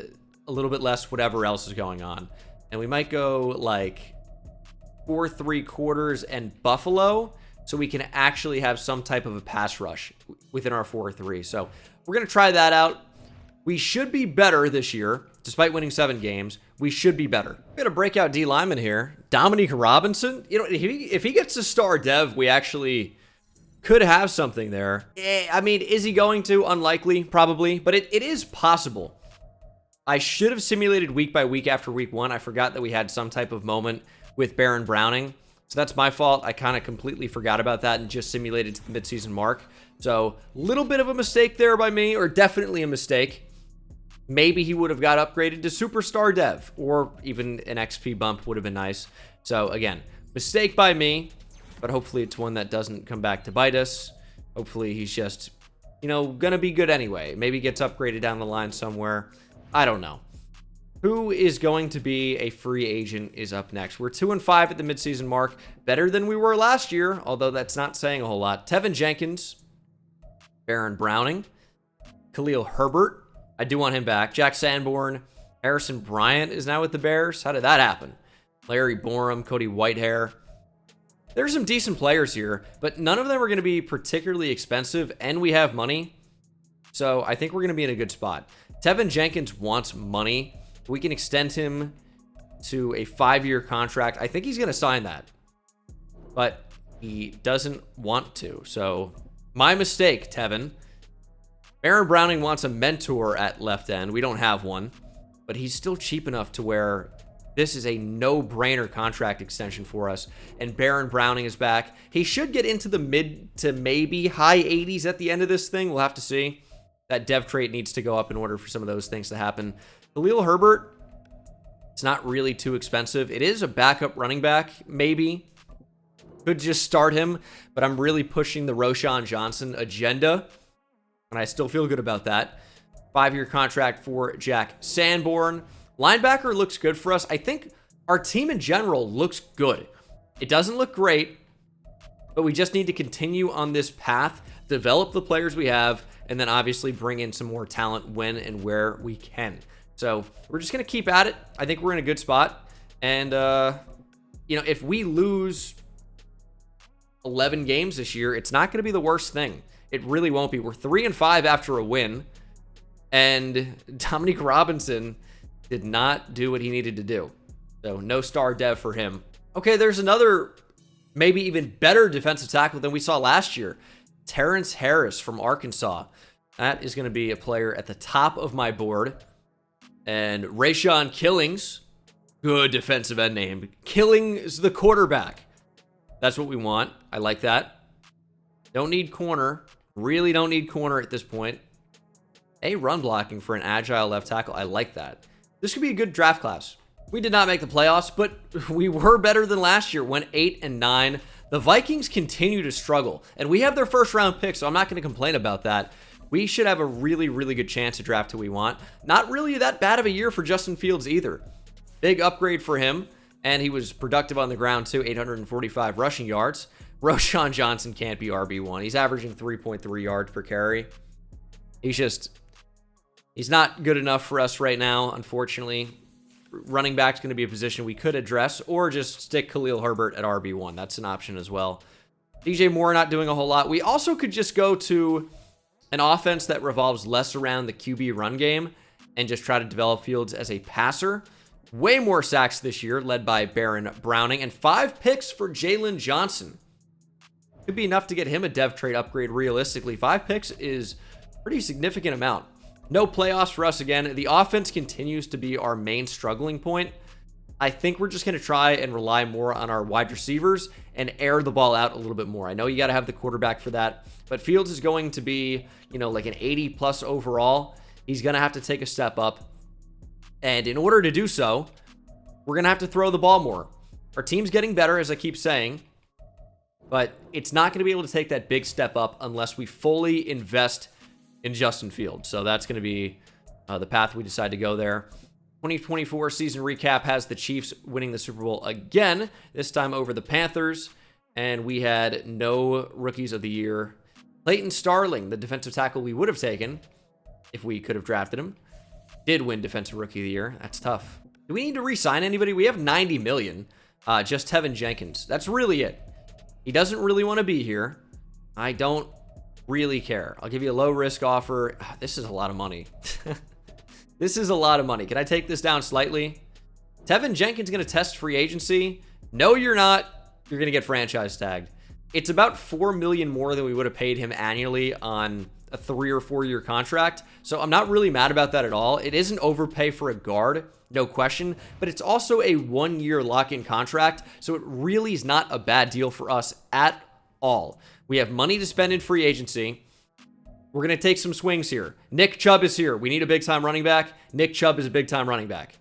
a little bit less whatever else is going on. And we might go like 4-3-quarters and Buffalo so we can actually have some type of a pass rush within our 4-3. So we're going to try that out. We should be better this year. Despite winning 7 games, we should be better. We got a breakout D lineman here. Dominique Robinson. If he gets a star dev, we actually could have something there. I mean, is he going to? Unlikely, probably. But it is possible. I should have simulated week by week after week 1. I forgot that we had some type of moment with Baron Browning. So that's my fault. I kind of completely forgot about that and just simulated to the midseason mark. So a little bit of a mistake there by me, or definitely a mistake. Maybe he would have got upgraded to superstar dev, or even an XP bump would have been nice. So again, mistake by me, but hopefully it's one that doesn't come back to bite us. Hopefully he's just, gonna be good anyway. Maybe gets upgraded down the line somewhere. I don't know. Who is going to be a free agent is up next. We're 2-5 at the midseason mark. Better than we were last year, although that's not saying a whole lot. Tevin Jenkins, Baron Browning, Khalil Herbert. I do want him back. Jack Sanborn. Harrison Bryant is now with the Bears. How did that happen? Larry Borum, Cody Whitehair. There's some decent players here, but none of them are going to be particularly expensive, and we have money. So I think we're going to be in a good spot. Tevin Jenkins wants money. We can extend him to a 5-year contract. I think he's going to sign that, but he doesn't want to. So my mistake, Tevin. Baron Browning wants a mentor at left end. We don't have one, but he's still cheap enough to where this is a no-brainer contract extension for us. And Baron Browning is back. He should get into the mid to maybe high 80s at the end of this thing. We'll have to see. That dev trait needs to go up in order for some of those things to happen. Khalil Herbert, it's not really too expensive. It is a backup running back, maybe. Could just start him, but I'm really pushing the Roschon Johnson agenda, and I still feel good about that. 5-year contract for Jack Sanborn. Linebacker looks good for us. I think our team in general looks good. It doesn't look great, but we just need to continue on this path, develop the players we have, and then obviously bring in some more talent when and where we can. So we're just going to keep at it. I think we're in a good spot. And, if we lose 11 games this year, it's not going to be the worst thing. It really won't be. We're 3-5 after a win. And Dominique Robinson did not do what he needed to do. So no star dev for him. Okay, there's another maybe even better defensive tackle than we saw last year. Terrence Harris from Arkansas. That is going to be a player at the top of my board. And Rayshawn Killings, good defensive end name. Killings the quarterback. That's what we want. I like that. Don't need corner. Really don't need corner at this point. Run blocking for an agile left tackle. I like that. This could be a good draft class. We did not make the playoffs, but we were better than last year. Went 8-9. The Vikings continue to struggle, and we have their first round pick, so I'm not going to complain about that. We should have a really, really good chance to draft who we want. Not really that bad of a year for Justin Fields either. Big upgrade for him, and he was productive on the ground too, 845 rushing yards. Roschon Johnson can't be RB1. He's averaging 3.3 yards per carry. He's not good enough for us right now, unfortunately. Running back's going to be a position we could address, or just stick Khalil Herbert at RB1. That's an option as well. DJ Moore not doing a whole lot. We also could just go to an offense that revolves less around the QB run game and just try to develop Fields as a passer. Way more sacks this year, led by Baron Browning, and 5 picks for Jalen Johnson. Could be enough to get him a dev trade upgrade realistically. 5 picks is a pretty significant amount. No playoffs for us again. The offense continues to be our main struggling point. I think we're just going to try and rely more on our wide receivers and air the ball out a little bit more. I know you got to have the quarterback for that, but Fields is going to be, like an 80+ overall. He's going to have to take a step up. And in order to do so, we're going to have to throw the ball more. Our team's getting better, as I keep saying, but it's not going to be able to take that big step up unless we fully invest in Justin Fields. So that's going to be the path we decide to go there. 2024 season recap has the Chiefs winning the Super Bowl again, this time over the Panthers, and we had no rookies of the year. Clayton Starling, the defensive tackle we would have taken if we could have drafted him, did win defensive rookie of the year. That's tough. Do we need to re-sign anybody? We have $90 million. Just Tevin Jenkins. That's really it. He doesn't really want to be here. I don't really care. I'll give you a low risk offer. This is a lot of money. This is a lot of money. Can I take this down slightly? Tevin Jenkins going to test free agency? No, you're not. You're going to get franchise tagged. It's about $4 million more than we would have paid him annually on a 3 or 4 year contract. So I'm not really mad about that at all. It is an overpay for a guard, no question, but it's also a 1 year lock-in contract. So it really is not a bad deal for us at all. We have money to spend in free agency. We're going to take some swings here. Nick Chubb is here. We need a big-time running back. Nick Chubb is a big-time running back.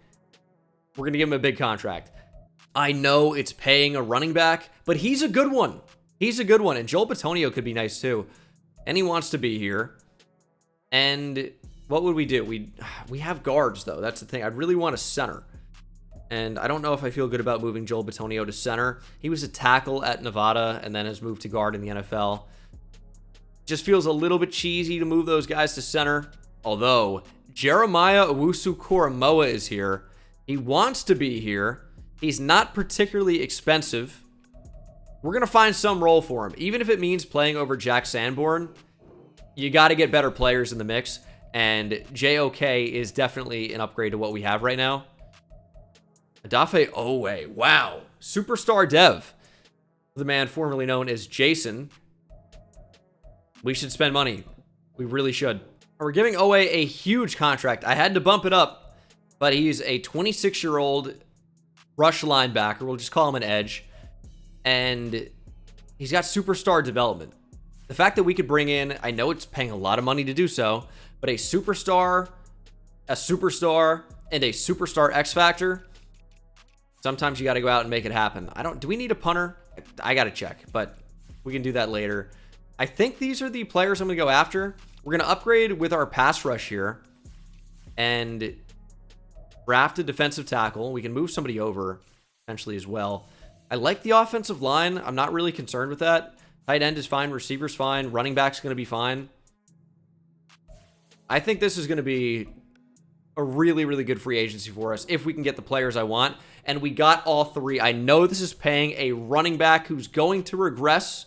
We're going to give him a big contract. I know it's paying a running back, but he's a good one. He's a good one, and Joel Bitonio could be nice too. And he wants to be here. And what would we do? We have guards, though. That's the thing. I'd really want a center. And I don't know if I feel good about moving Joel Bitonio to center. He was a tackle at Nevada and then has moved to guard in the NFL. Just feels a little bit cheesy to move those guys to center. Although, Jeremiah Owusu-Koramoah is here. He wants to be here. He's not particularly expensive. We're going to find some role for him. Even if it means playing over Jack Sanborn, you got to get better players in the mix. And JOK is definitely an upgrade to what we have right now. Adafe Owe. Wow. Superstar dev. The man formerly known as Jason. We should spend money. We really should. We're giving Owe a huge contract. I had to bump it up, but he's a 26-year-old rush linebacker. We'll just call him an edge. And he's got superstar development. The fact that we could bring in, I know it's paying a lot of money to do so, but a superstar, and a superstar X Factor, sometimes you got to go out and make it happen. Do we need a punter? I got to check, but we can do that later. I think these are the players I'm going to go after. We're going to upgrade with our pass rush here and draft a defensive tackle. We can move somebody over potentially as well. I like the offensive line. I'm not really concerned with that. Tight end is fine. Receiver's fine. Running back's going to be fine. I think this is going to be a really, really good free agency for us if we can get the players I want. And we got all three. I know this is paying a running back who's going to regress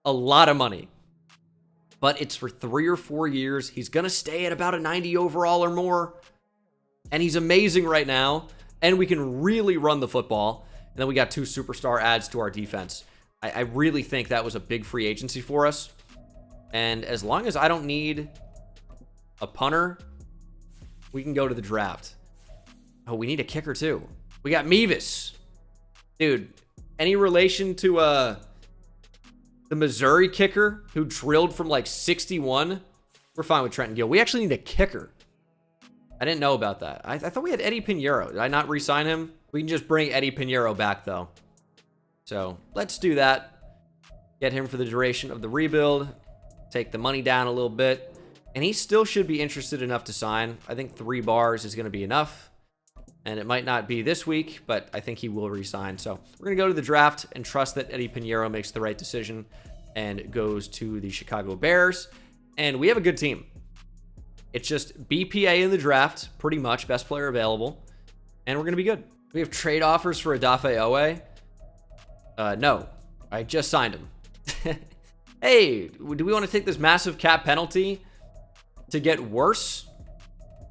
a lot of money. But it's for 3 or 4 years. He's going to stay at about a 90 overall or more. And he's amazing right now. And we can really run the football. And then we got 2 superstar adds to our defense. I really think that was a big free agency for us. And as long as I don't need a punter, we can go to the draft. Oh, we need a kicker too. We got Mevis. Dude, any relation to the Missouri kicker who drilled from like 61? We're fine with Trenton Gill. We actually need a kicker. I didn't know about that. I thought we had Eddie Pinheiro. Did I not re-sign him? We can just bring Eddie Pinheiro back though. So let's do that. Get him for the duration of the rebuild. Take the money down a little bit. And he still should be interested enough to sign. I think 3 bars is going to be enough. And it might not be this week, but I think he will re-sign. So we're going to go to the draft and trust that Eddie Pinheiro makes the right decision and goes to the Chicago Bears. And we have a good team. It's just BPA in the draft, pretty much, best player available. And we're going to be good. We have trade offers for Adafe Owe. No, I just signed him. Hey, do we want to take this massive cap penalty to get worse?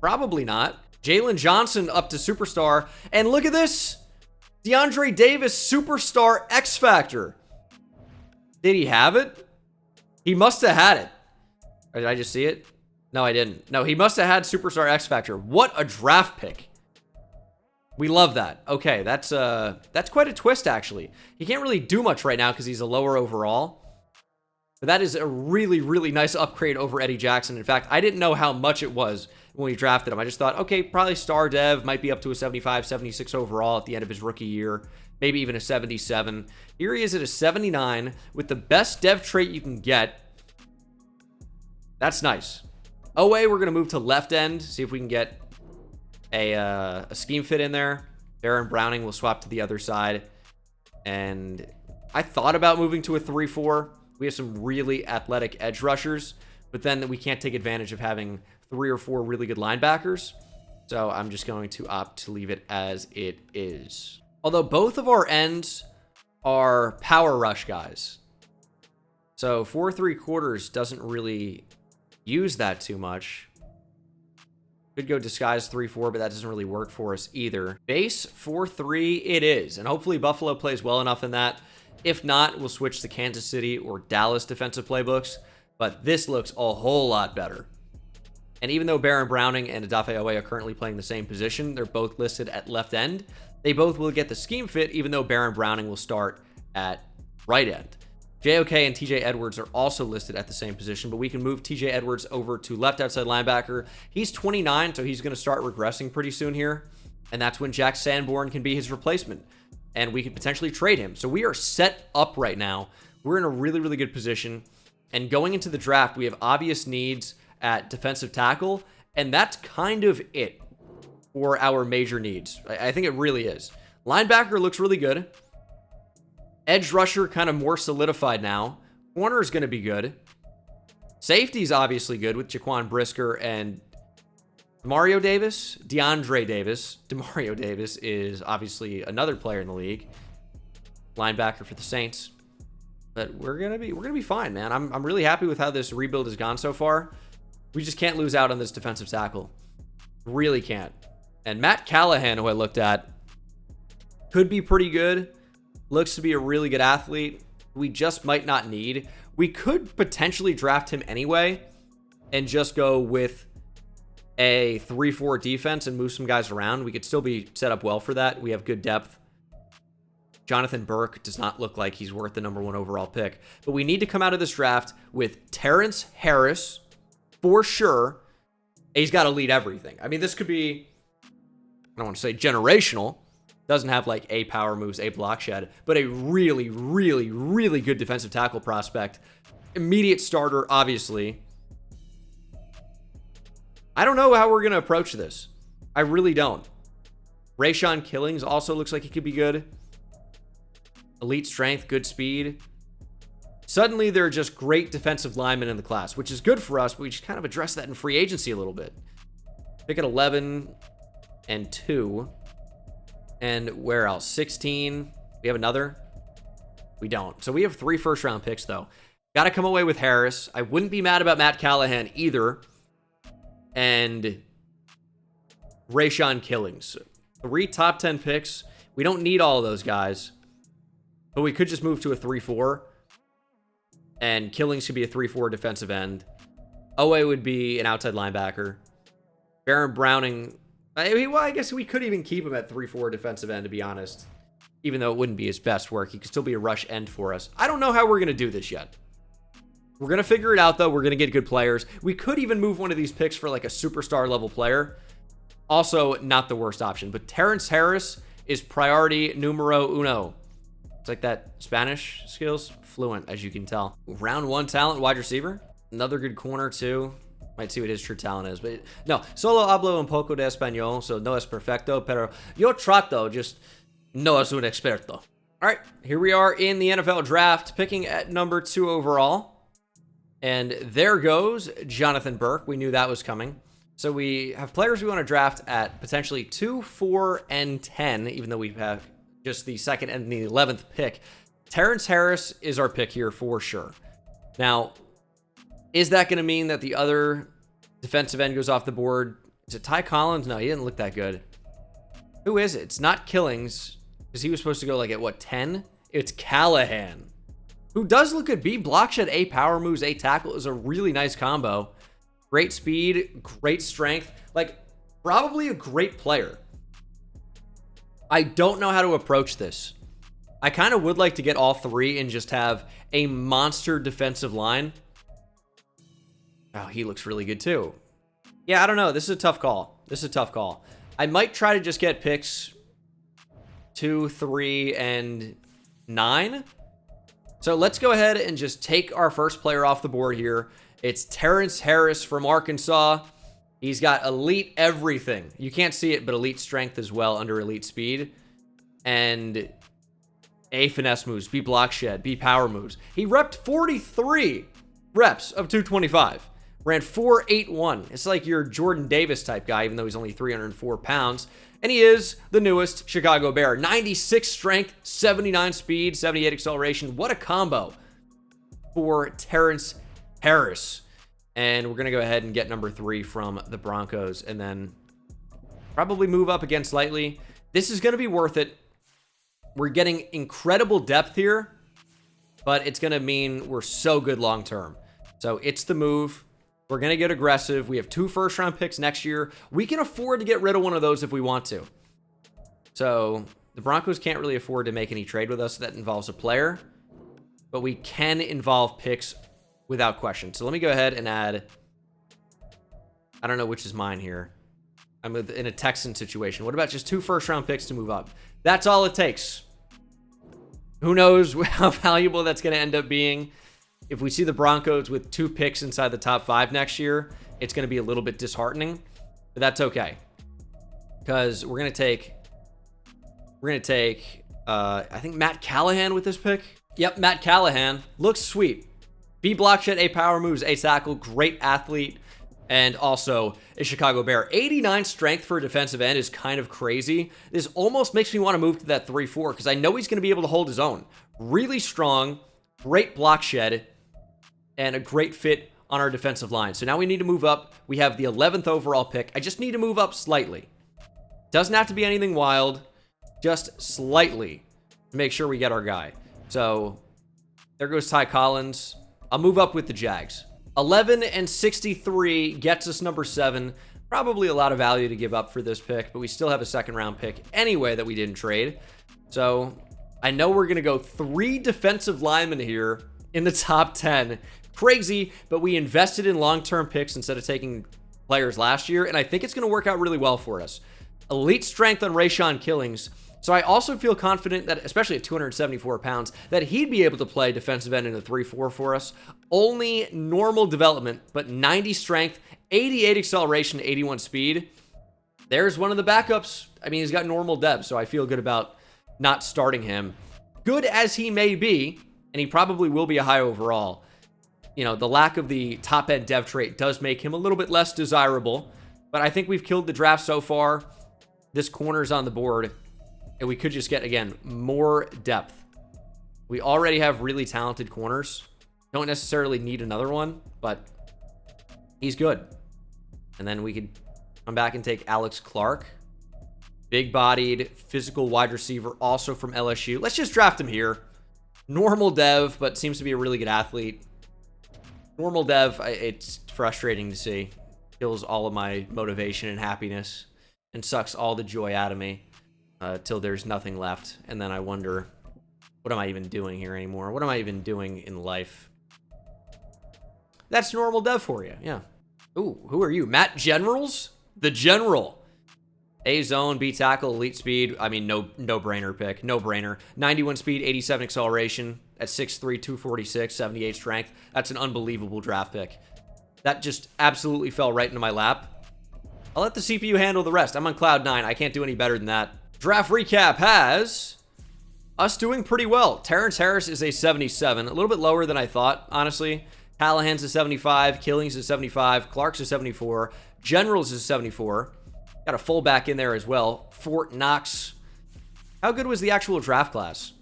Probably not. Jalen Johnson up to superstar. And look at this. DeAndre Davis, superstar X Factor. Did he have it? He must have had it. Or did I just see it? No, I didn't. No, he must have had superstar X Factor. What a draft pick. We love that. Okay, that's quite a twist, actually. He can't really do much right now because he's a lower overall. But that is a really, really nice upgrade over Eddie Jackson. In fact, I didn't know how much it was when we drafted him. I just thought, okay, probably star dev, might be up to a 75, 76 overall at the end of his rookie year. Maybe even a 77. Here he is at a 79 with the best dev trait you can get. That's nice. Owe, we're going to move to left end, see if we can get a scheme fit in there. Baron Browning will swap to the other side. And I thought about moving to a 3-4. We have some really athletic edge rushers, but then we can't take advantage of having 3 or 4 really good linebackers. So I'm just going to opt to leave it as it is. Although both of our ends are power rush guys. So 4 3/4 doesn't really use that too much. Could go disguise 3-4, but that doesn't really work for us either. Base 4-3 it is, and hopefully Buffalo plays well enough in that. If not, we'll switch to Kansas City or Dallas defensive playbooks, but this looks a whole lot better. And even though Baron Browning and Adafe Owe are currently playing the same position, they're both listed at left end. They both will get the scheme fit, even though Baron Browning will start at right end. JOK and TJ Edwards are also listed at the same position, but we can move TJ Edwards over to left outside linebacker. He's 29, so he's going to start regressing pretty soon here. And that's when Jack Sanborn can be his replacement. And we could potentially trade him. So we are set up right now. We're in a really, really good position. And going into the draft, we have obvious needs at defensive tackle. And that's kind of it for our major needs. I think it really is. Linebacker looks really good. Edge rusher kind of more solidified now. Corner is going to be good. Safety's obviously good with Jaquan Brisker and DeMario Davis. DeMario Davis is obviously another player in the league. Linebacker for the Saints. But we're gonna be fine, man. I'm really happy with how this rebuild has gone so far. We just can't lose out on this defensive tackle. Really can't. And Matt Callahan, who I looked at, could be pretty good. Looks to be a really good athlete. We just might not need. We could potentially draft him anyway and just go with a 3-4 defense and move some guys around. We could still be set up well for that. We have good depth. Jonathan Burke does not look like he's worth the #1 overall pick. But we need to come out of this draft with Terrence Harris for sure. He's got to lead everything. I mean, this could be, I don't want to say generational. Doesn't have like a power moves, a block shed, but a really, really, really good defensive tackle prospect. Immediate starter, obviously. I don't know how we're going to approach this. I really don't. Rayshawn Killings also looks like he could be good. Elite strength, good speed. Suddenly, there are just great defensive linemen in the class, which is good for us, but we just kind of address that in free agency a little bit. Pick at 11 and 2. And where else? 16. We have another? We don't. So we have 3 first-round picks, though. Got to come away with Harris. I wouldn't be mad about Matt Callahan either. And Rayshawn Killings. 3 top 10 picks. We don't need all of those guys. But we could just move to a 3-4. And Killings could be a 3-4 defensive end. Owe would be an outside linebacker. Baron Browning... well, I guess we could even keep him at 3-4 defensive end, to be honest. Even though it wouldn't be his best work. He could still be a rush end for us. I don't know how we're going to do this yet. We're going to figure it out, though. We're going to get good players. We could even move one of these picks for like a superstar level player. Also, not the worst option. But Terrence Harris is priority numero uno. It's like that Spanish skills. Fluent, as you can tell. Round 1 talent, wide receiver. Another good corner, too. Might see what his true talent is, but no. Solo hablo un poco de español, so no es perfecto, pero yo trato, just no es un experto. All right, here we are in the NFL draft, picking at number 2 overall. And there goes Jonathan Burke. We knew that was coming. So we have players we want to draft at potentially 2, 4, and 10, even though we have just the 2nd and the 11th pick. Terrence Harris is our pick here for sure. Now, is that going to mean that the other defensive end goes off the board? Is it Ty Collins? No, he didn't look that good. Who is it? It's not Killings, because he was supposed to go like at what, 10? It's Callahan, who does look good. B block shed, A power moves, A tackle is a really nice combo. Great speed, great strength. Like, probably a great player. I don't know how to approach this. I kind of would like to get all 3 and just have a monster defensive line. Oh, he looks really good too. Yeah, I don't know. This is a tough call. This is a tough call. I might try to just get picks 2, 3, and 9. So let's go ahead and just take our first player off the board here. It's Terrence Harris from Arkansas. He's got elite everything. You can't see it, but elite strength as well under elite speed. And A finesse moves, B block shed, B power moves. He repped 43 reps of 225. Ran 4.81. It's like your Jordan Davis type guy, even though he's only 304 pounds. And he is the newest Chicago Bear. 96 strength, 79 speed, 78 acceleration. What a combo for Terrence Harris. And we're going to go ahead and get number 3 from the Broncos. And then probably move up again slightly. This is going to be worth it. We're getting incredible depth here. But it's going to mean we're so good long term. So it's the move. We're going to get aggressive. We have 2 first-round picks next year. We can afford to get rid of one of those if we want to. So the Broncos can't really afford to make any trade with us that involves a player. But we can involve picks without question. So let me go ahead and add... I don't know which is mine here. I'm in a Texan situation. What about just 2 first-round picks to move up? That's all it takes. Who knows how valuable that's going to end up being. If we see the Broncos with 2 picks inside the top 5 next year, it's going to be a little bit disheartening, but that's okay. Because we're going to take, I think Matt Callahan with this pick. Yep, Matt Callahan. Looks sweet. B block shed, A power moves, A tackle, great athlete, and also a Chicago Bear. 89 strength for a defensive end is kind of crazy. This almost makes me want to move to that 3-4 because I know he's going to be able to hold his own. Really strong, great block shed, and a great fit on our defensive line. So now we need to move up. We have the 11th overall pick. I just need to move up slightly. Doesn't have to be anything wild, just slightly to make sure we get our guy. So there goes Ty Collins. I'll move up with the Jags. 11 and 63 gets us number 7. Probably a lot of value to give up for this pick, but we still have a second round pick anyway that we didn't trade. So I know we're going to go 3 defensive linemen here in the top 10. Crazy, but we invested in long-term picks instead of taking players last year, and I think it's going to work out really well for us. Elite strength on Rayshon Killings. So I also feel confident that, especially at 274 pounds, that he'd be able to play defensive end in a 3-4 for us. Only normal development, but 90 strength, 88 acceleration, 81 speed. There's one of the backups. I mean, he's got normal dev, so I feel good about not starting him. Good as he may be, and he probably will be a high overall, you know, the lack of the top-end dev trait does make him a little bit less desirable, but I think we've killed the draft so far. This corner's on the board. And we could just get, again, more depth. We already have really talented corners. Don't necessarily need another one, but he's good. And then we could come back and take Alex Clark. Big-bodied, physical wide receiver, also from LSU. Let's just draft him here. Normal dev, but seems to be a really good athlete. Normal dev, it's frustrating to see. Kills all of my motivation and happiness and sucks all the joy out of me. Till there's nothing left, and then I wonder, what am I even doing here anymore? What am I even doing in life? That's normal dev for you, yeah. Ooh, who are you? Matt Generals? The General. A zone, B tackle, elite speed. I mean, no-brainer pick. No-brainer. 91 speed, 87 acceleration at 6'3", 246, 78 strength. That's an unbelievable draft pick. That just absolutely fell right into my lap. I'll let the CPU handle the rest. I'm on cloud 9. I can't do any better than that. Draft recap has us doing pretty well. Terrence Harris is a 77, a little bit lower than I thought, honestly. Callahan's a 75, Killings is 75, Clark's a 74, Generals is 74. Got a fullback in there as well. Fort Knox. How good was the actual draft class?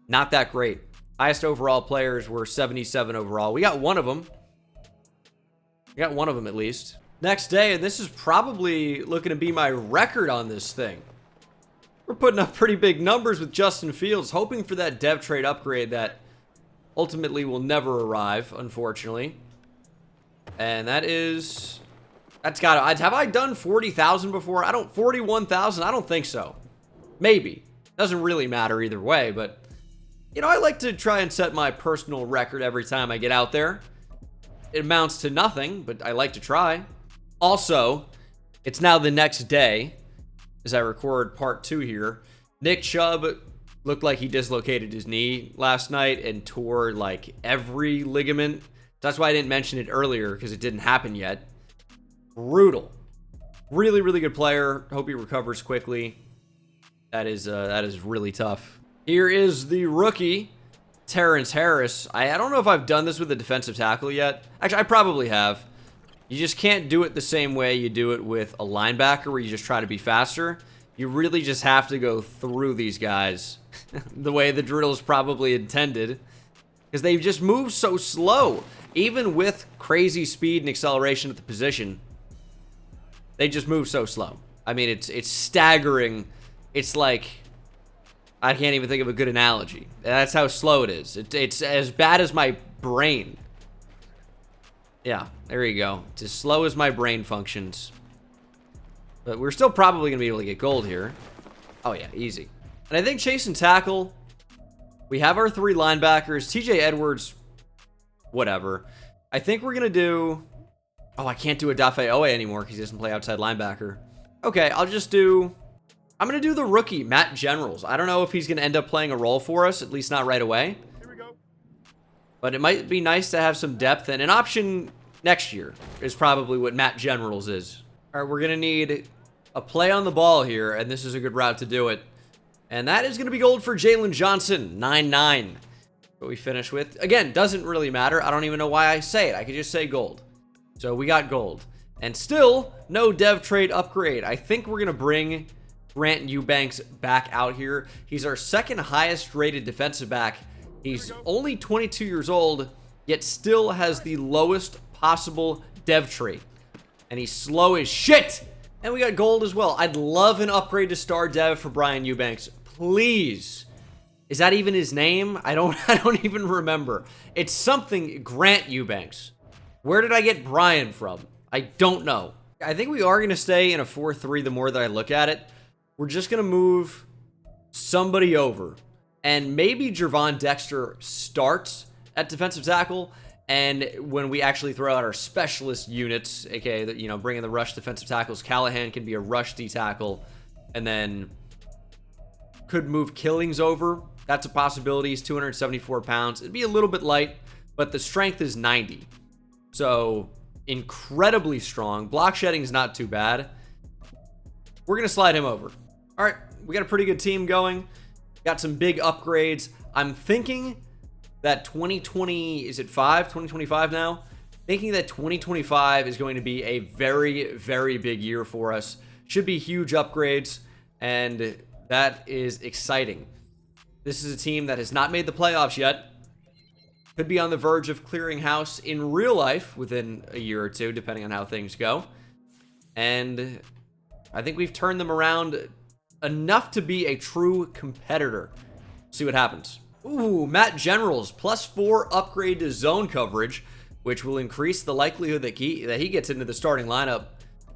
Not that great. Highest overall players were 77 overall. We got one of them. We got one of them at least. Next day, and this is probably looking to be my record on this thing. We're putting up pretty big numbers with Justin Fields, hoping for that dev trade upgrade that ultimately will never arrive, unfortunately. And that's gotta, have I done 40,000 before? 41,000? I don't think so. Maybe. Doesn't really matter either way, but, you know, I like to try and set my personal record every time I get out there. It amounts to nothing, but I like to try. Also, it's now the next day as I record part 2 here. Nick Chubb looked like he dislocated his knee last night and tore like every ligament. That's why I didn't mention it earlier, because it didn't happen yet. Brutal. Really, really good player. Hope he recovers quickly. That is really tough. Here is the rookie, Terrence Harris. I don't know if I've done this with a defensive tackle yet. Actually, I probably have. You just can't do it the same way you do it with a linebacker where you just try to be faster. You really just have to go through these guys the way the drill is probably intended, because they just move so slow. Even with crazy speed and acceleration at the position, they just move so slow. I mean, it's staggering. It's like, I can't even think of a good analogy. That's how slow it is. It's as bad as my brain. Yeah, there you go. It's as slow as my brain functions. But we're still probably going to be able to get gold here. Oh, yeah, easy. And I think chase and tackle, we have our 3 linebackers. TJ Edwards, whatever. I think we're going to do... Oh, I can't do a Dafe Owe anymore because he doesn't play outside linebacker. Okay, I'll just do... I'm going to do the rookie, Matt Generals. I don't know if he's going to end up playing a role for us, at least not right away. Here we go. But it might be nice to have some depth, and an option next year is probably what Matt Generals is. All right, we're going to need a play on the ball here, and this is a good route to do it. And that is going to be gold for Jalen Johnson, 9-9. What we finish with. Again, doesn't really matter. I don't even know why I say it. I could just say gold. So we got gold. And still, no dev trade upgrade. I think we're going to bring Grant Eubanks back out here. He's our second highest rated defensive back. He's only 22 years old, yet still has the lowest possible dev trait. And he's slow as shit. And we got gold as well. I'd love an upgrade to star dev for Brian Eubanks. Please. Is that even his name? I don't even remember. It's something Grant Eubanks. Where did I get Brian from? I don't know. I think we are going to stay in a 4-3 the more that I look at it. We're just going to move somebody over. And maybe Jervon Dexter starts at defensive tackle. And when we actually throw out our specialist units, aka, you know, bringing the rush defensive tackles, Callahan can be a rush D tackle. And then could move Killings over. That's a possibility. He's 274 pounds. It'd be a little bit light, but the strength is 90. So incredibly strong. Block shedding is not too bad. We're going to slide him over. All right, we got a pretty good team going. Got some big upgrades. I'm thinking that 2025 now? Thinking that 2025 is going to be a very, very big year for us. Should be huge upgrades, and that is exciting. This is a team that has not made the playoffs yet. Could be on the verge of clearing house in real life within a year or two, depending on how things go. And I think we've turned them around enough to be a true competitor. See what happens. Ooh, Matt Generals, +4 upgrade to zone coverage, which will increase the likelihood that he gets into the starting lineup,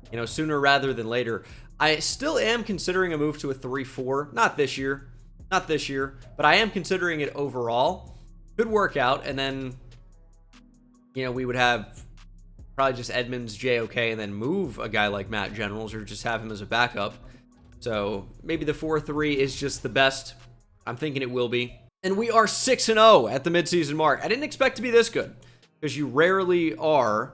you know, sooner rather than later. I still am considering a move to a 3-4. Not this year, but I am considering it overall. Could work out, and then, you know, we would have probably just Edmonds, JOK, and then move a guy like Matt Generals, or just have him as a backup. So maybe the 4-3 is just the best. I'm thinking it will be. And we are 6-0 at the midseason mark. I didn't expect to be this good, because you rarely are.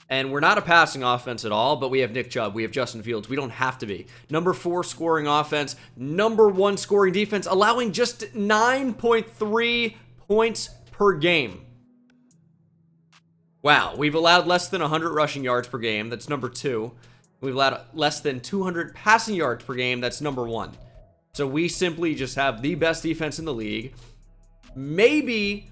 And we're not a passing offense at all, but we have Nick Chubb, we have Justin Fields. We don't have to be. Number 4 scoring offense, number 1 scoring defense, allowing just 9.3 points per game. Wow, we've allowed less than 100 rushing yards per game. That's number 2. We've allowed less than 200 passing yards per game. That's number 1. So we simply just have the best defense in the league. Maybe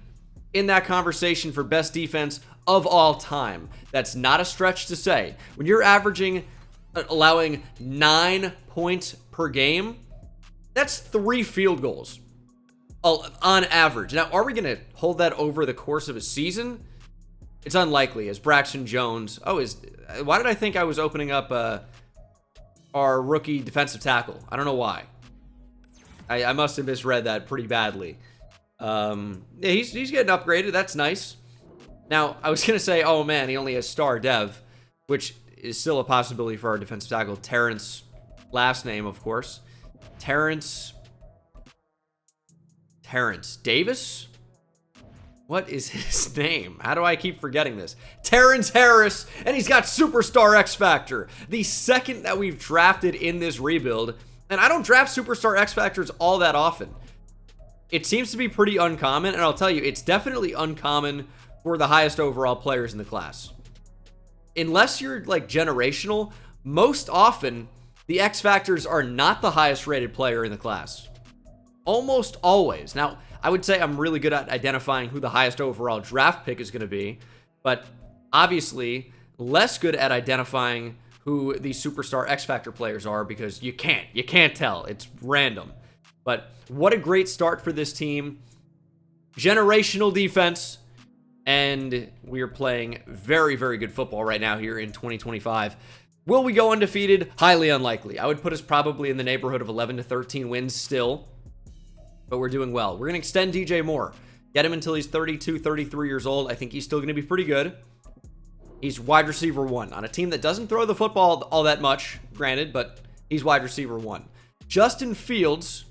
in that conversation for best defense of all time. That's not a stretch to say. When you're averaging, allowing 9 points per game, that's 3 field goals on average. Now, are we going to hold that over the course of a season? It's unlikely, as Braxton Jones... why did I think I was opening up our rookie defensive tackle? I don't know why. I must have misread that pretty badly. Yeah, he's getting upgraded. That's nice. Now, I was going to say, oh man, he only has star dev, which is still a possibility for our defensive tackle. Terrence, last name, of course. Terrence Davis? What is his name? How do I keep forgetting this? Terrence Harris, and he's got Superstar X Factor. The second that we've drafted in this rebuild, and I don't draft Superstar X Factors all that often. It seems to be pretty uncommon, and I'll tell you, it's definitely uncommon for the highest overall players in the class. Unless you're like generational, most often the X Factors are not the highest rated player in the class. Almost always. Now, I would say I'm really good at identifying who the highest overall draft pick is going to be, but obviously less good at identifying who the Superstar X Factor players are, because you can't tell. It's random. But what a great start for this team. Generational defense. And we are playing very, very good football right now here in 2025. Will we go undefeated? Highly unlikely. I would put us probably in the neighborhood of 11 to 13 wins still. But we're doing well. We're going to extend DJ Moore. Get him until he's 32, 33 years old. I think he's still going to be pretty good. He's wide receiver 1 on a team that doesn't throw the football all that much, granted, but he's wide receiver 1. Justin Fields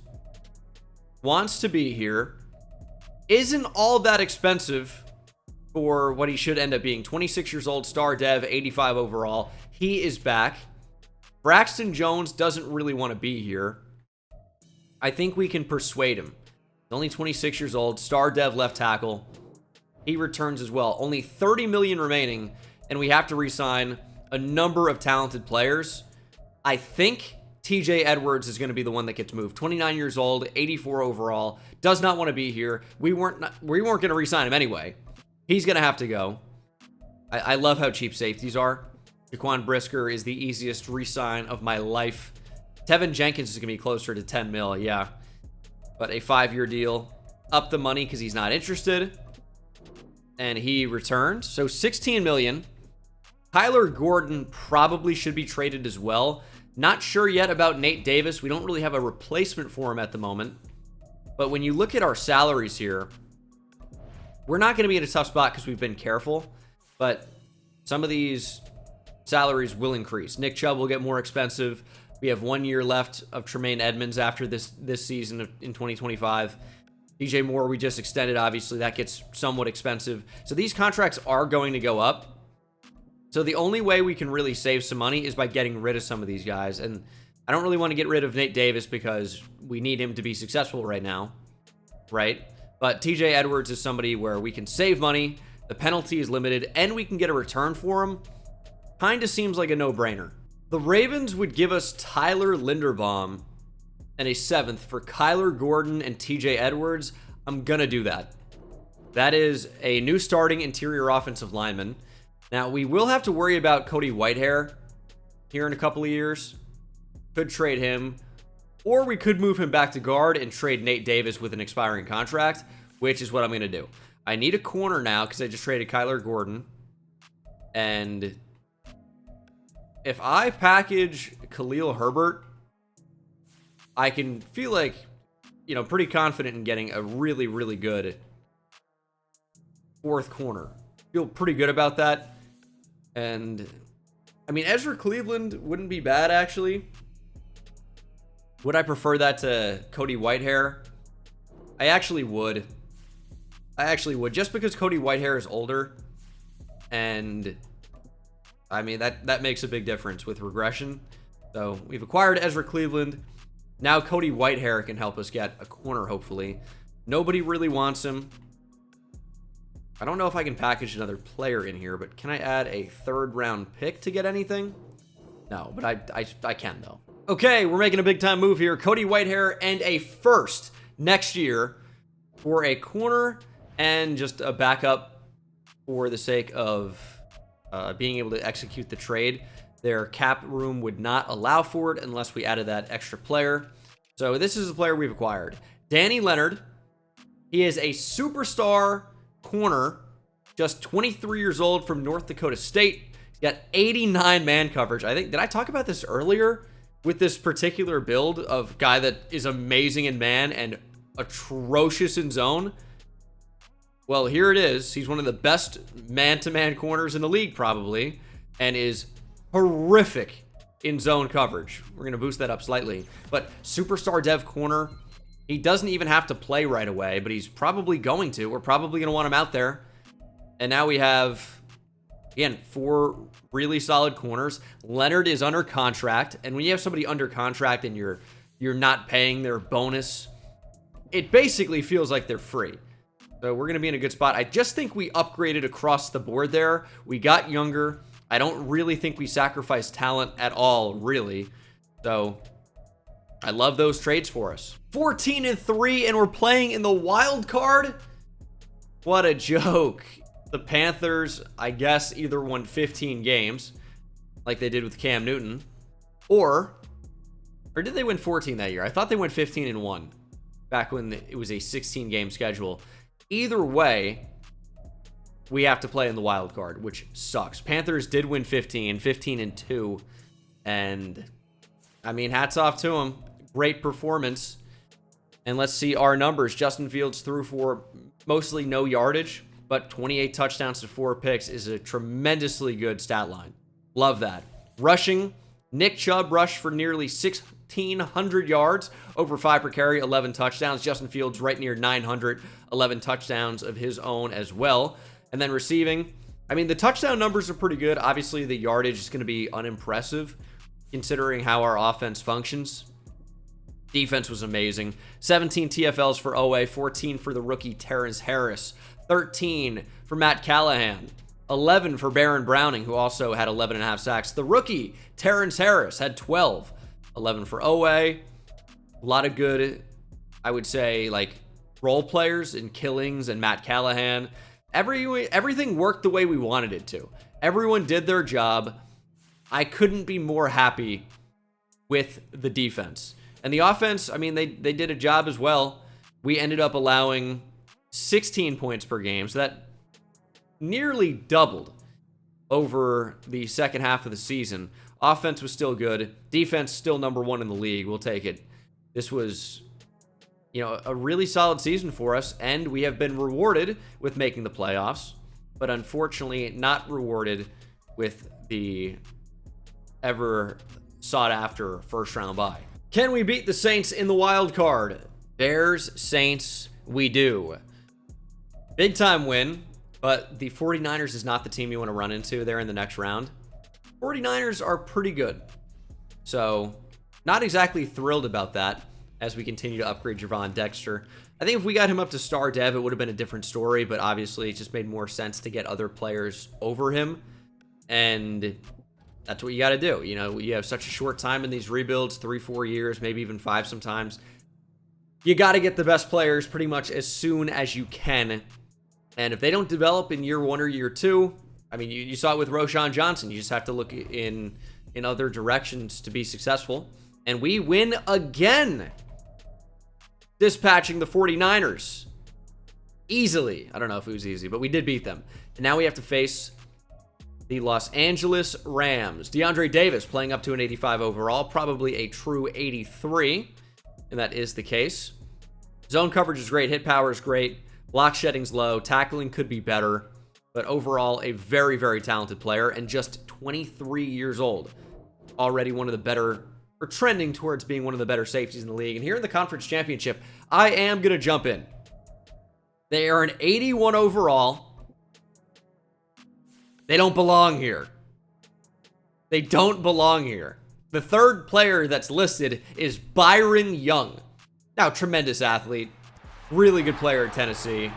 wants to be here. Isn't all that expensive for what he should end up being. 26 years old, star dev, 85 overall. He is back. Braxton Jones doesn't really want to be here. I think we can persuade him. He's only 26 years old, star dev left tackle. He returns as well. Only 30 million remaining, and we have to re-sign a number of talented players. I think TJ Edwards is going to be the one that gets moved. 29 years old, 84 overall, does not want to be here. We weren't going to re-sign him anyway. He's going to have to go. I love how cheap safeties are. Jaquan Brisker is the easiest re-sign of my life. Tevin Jenkins is going to be closer to 10 mil, yeah. But a 5-year deal. Up the money because he's not interested. And he returned. So 16 million. Kyler Gordon probably should be traded as well. Not sure yet about Nate Davis. We don't really have a replacement for him at the moment. But when you look at our salaries here, we're not going to be in a tough spot because we've been careful. But some of these salaries will increase. Nick Chubb will get more expensive. We have 1 year left of Tremaine Edmonds after this season in 2025. DJ Moore, we just extended, obviously. That gets somewhat expensive. So these contracts are going to go up. So the only way we can really save some money is by getting rid of some of these guys. And I don't really want to get rid of Nate Davis because we need him to be successful right now, right? But TJ Edwards is somebody where we can save money, the penalty is limited, and we can get a return for him. Kind of seems like a no-brainer. The Ravens would give us Tyler Linderbaum and a 7th for Kyler Gordon and TJ Edwards. I'm going to do that. That is a new starting interior offensive lineman. Now, we will have to worry about Cody Whitehair here in a couple of years. Could trade him. Or we could move him back to guard and trade Nate Davis with an expiring contract, which is what I'm going to do. I need a corner now because I just traded Kyler Gordon. And if I package Khalil Herbert, I can feel like, pretty confident in getting a really, really good 4th corner. Feel pretty good about that. And, Ezra Cleveland wouldn't be bad, actually. Would I prefer that to Cody Whitehair? I actually would. Just because Cody Whitehair is older. And, that makes a big difference with regression. So, we've acquired Ezra Cleveland. Now Cody Whitehair can help us get a corner, hopefully. Nobody really wants him. I don't know if I can package another player in here, but can I add a 3rd round pick to get anything? No, but I can, though. Okay, we're making a big-time move here. Cody Whitehair and a 1st next year for a corner and just a backup for the sake of being able to execute the trade. Their cap room would not allow for it unless we added that extra player. So this is the player we've acquired. Danny Leonard. He is a superstar corner, just 23 years old from North Dakota State. He's got 89 man coverage. Did I talk about this earlier with this particular build of guy that is amazing in man and atrocious in zone? Well, here it is. He's one of the best man-to-man corners in the league, probably, and is horrific in zone coverage. We're going to boost that up slightly. But superstar dev corner, he doesn't even have to play right away, but he's probably going to. We're probably going to want him out there. And now we have, again, 4 really solid corners. Leonard is under contract, and when you have somebody under contract and you're not paying their bonus, it basically feels like they're free. So we're going to be in a good spot. I just think we upgraded across the board there. We got younger. I don't really think we sacrificed talent at all, really. So I love those trades for us. 14-3, and we're playing in the wild card? What a joke. The Panthers, I guess, either won 15 games, like they did with Cam Newton, or did they win 14 that year? I thought they went 15-1 back when it was a 16-game schedule. Either way, we have to play in the wild card, which sucks. Panthers did win 15-2, and hats off to them. Great performance. And let's see our numbers. Justin Fields threw for mostly no yardage, but 28 touchdowns to 4 picks is a tremendously good stat line. Love that. Rushing, Nick Chubb rushed for nearly 1,600 yards, over 5 per carry, 11 touchdowns. Justin Fields right near 900, 11 touchdowns of his own as well. And then receiving, the touchdown numbers are pretty good. Obviously, the yardage is going to be unimpressive considering how our offense functions. Defense was amazing. 17 TFLs for OA, 14 for the rookie Terrence Harris, 13 for Matt Callahan, 11 for Baron Browning, who also had 11.5 sacks. The rookie Terrence Harris had 12, 11 for OA. A lot of good, I would say, role players in Killings and Matt Callahan. Everything worked the way we wanted it to. Everyone did their job. I couldn't be more happy with the defense. And the offense, I mean, they did a job as well. We ended up allowing 16 points per game, so that nearly doubled over the second half of the season. Offense was still good. Defense still #1 in the league. We'll take it. This was, you know, a really solid season for us, and we have been rewarded with making the playoffs, but unfortunately not rewarded with the ever sought after first round bye. Can we beat the Saints in the wild card? Bears, Saints, we do. Big time win, but the 49ers is not the team you want to run into there in the next round. 49ers are pretty good. So, not exactly thrilled about that as we continue to upgrade Javon Dexter. I think if we got him up to star dev, it would have been a different story, but obviously it just made more sense to get other players over him. And that's what you got to do. You know, you have such a short time in these rebuilds, 3-4 years, maybe even 5 sometimes. You got to get the best players pretty much as soon as you can. And if they don't develop in year 1 or year 2, I mean, you saw it with Roshan Johnson. You just have to look in other directions to be successful. And we win again, dispatching the 49ers easily. I don't know if it was easy, but we did beat them. And now we have to face the Los Angeles Rams. DeAndre Davis playing up to an 85 overall, probably a true 83, and that is the case. Zone coverage is great, hit power is great, block shedding's low, tackling could be better, but overall a very, very talented player, and just 23 years old. Already one of the better, or trending towards being one of the better safeties in the league. And here in the conference championship, I am going to jump in. They are an 81 overall. They don't belong here. They don't belong here. The third player that's listed is Byron Young. Now, tremendous athlete. Really good player at Tennessee.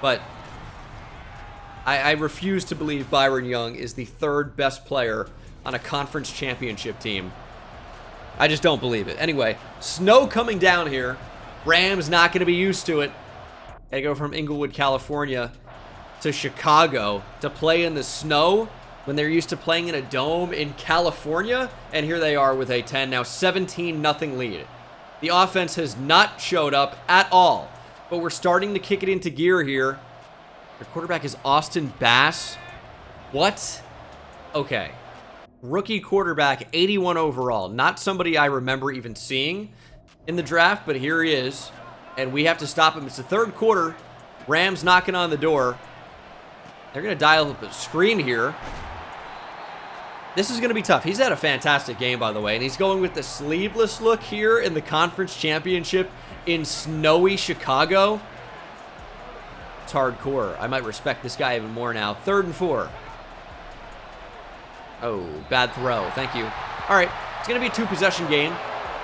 But I refuse to believe Byron Young is the third best player on a conference championship team. I just don't believe it. Anyway, snow coming down here. Rams not going to be used to it. They go from Inglewood, California to Chicago to play in the snow when they're used to playing in a dome in California. And here they are with a 10, now 17-0 lead. The offense has not showed up at all, but we're starting to kick it into gear here. Their quarterback is Austin Bass. What? Okay. Rookie quarterback, 81 overall. Not somebody I remember even seeing in the draft, but here he is. And we have to stop him. It's the third quarter. Rams knocking on the door. They're going to dial up a screen here. This is going to be tough. He's had a fantastic game, by the way, and he's going with the sleeveless look here in the conference championship in snowy Chicago. It's hardcore. I might respect this guy even more now. 3rd and 4. Oh, bad throw. Thank you. All right, it's going to be a 2-possession game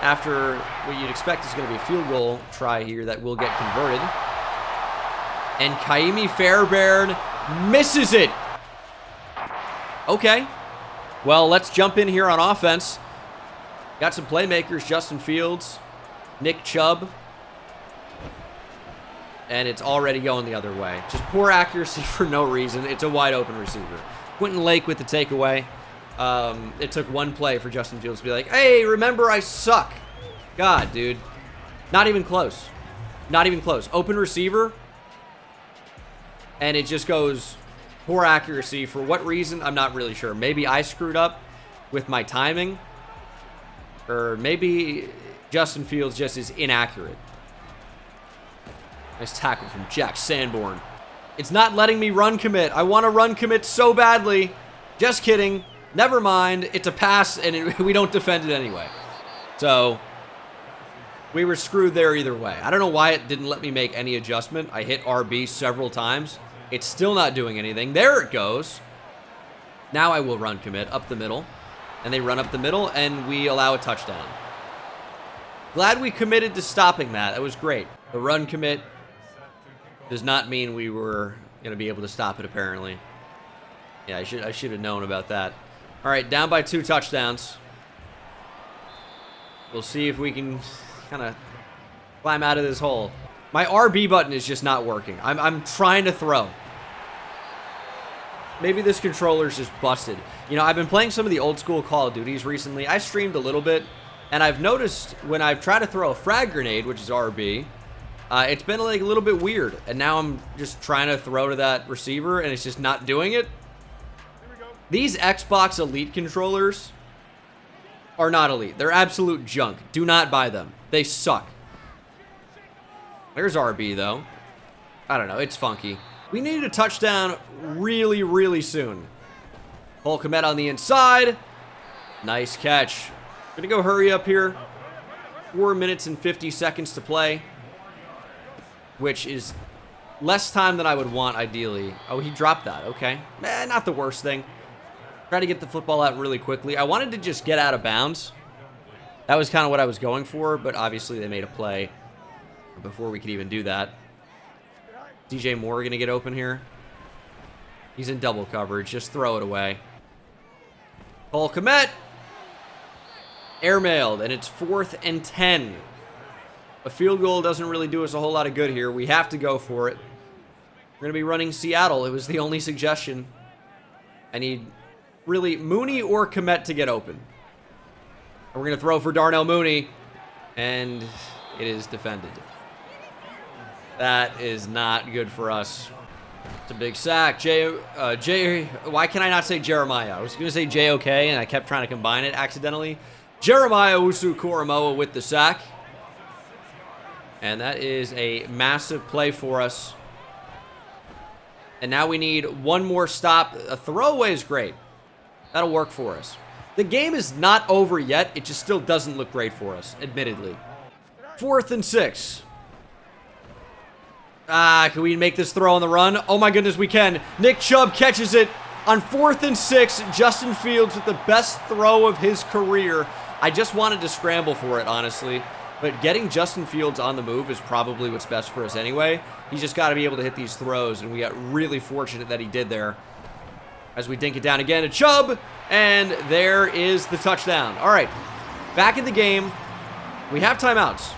after what you'd expect is going to be a field goal try here that will get converted. And Kaimi Fairbairn misses it. Okay. Well, let's jump in here on offense. Got some playmakers, Justin Fields, Nick Chubb. And it's already going the other way. Just poor accuracy for no reason. It's a wide open receiver. Quentin Lake with the takeaway. It took one play for Justin Fields to be like, hey, remember I suck. God, dude. Not even close. Not even close. Open receiver. And it just goes poor accuracy. For what reason? I'm not really sure. Maybe I screwed up with my timing. Or maybe Justin Fields just is inaccurate. Nice tackle from Jack Sanborn. It's not letting me run commit. I want to run commit so badly. Just kidding. Never mind. It's a pass, and we don't defend it anyway. So, we were screwed there either way. I don't know why it didn't let me make any adjustment. I hit RB several times. It's still not doing anything. There it goes. Now I will run commit up the middle. And they run up the middle, and we allow a touchdown. Glad we committed to stopping that. That was great. The run commit does not mean we were going to be able to stop it, apparently. Yeah, I should have known about that. All right, down by 2 touchdowns. We'll see if we can kind of climb out of this hole. My RB button is just not working. I'm trying to throw. Maybe this controller's just busted. You know, I've been playing some of the old school Call of Duties recently. I streamed a little bit, and I've noticed when I've tried to throw a frag grenade, which is RB, it's been like a little bit weird. And now I'm just trying to throw to that receiver, and it's just not doing it. These Xbox Elite controllers are not elite. They're absolute junk. Do not buy them. They suck. There's RB, though. I don't know. It's funky. We need a touchdown really, really soon. Cole Kmet on the inside. Nice catch. Gonna go hurry up here. 4 minutes and 50 seconds to play, which is less time than I would want, ideally. Oh, he dropped that. Okay. Not the worst thing. Try to get the football out really quickly. I wanted to just get out of bounds. That was kind of what I was going for, but obviously they made a play before we could even do that. DJ Moore going to get open here. He's in double coverage. Just throw it away. Cole Kmet. Airmailed, and it's 4th and 10. A field goal doesn't really do us a whole lot of good here. We have to go for it. We're going to be running Seattle. It was the only suggestion. I need really Mooney or Kmet to get open. And we're going to throw for Darnell Mooney, and it is defended. That is not good for us. It's a big sack. Why can I not say Jeremiah? I was going to say JOK, and I kept trying to combine it accidentally. Jeremiah Usu-Koromoa with the sack. And that is a massive play for us. And now we need one more stop. A throwaway is great. That'll work for us. The game is not over yet. It just still doesn't look great for us, admittedly. 4th and 6. Can we make this throw on the run? Oh my goodness, we can. Nick Chubb catches it on 4th and 6. Justin Fields with the best throw of his career. I just wanted to scramble for it, honestly. But getting Justin Fields on the move is probably what's best for us anyway. He's just got to be able to hit these throws, and we got really fortunate that he did there. As we dink it down again to Chubb, and there is the touchdown. All right, back in the game. We have timeouts.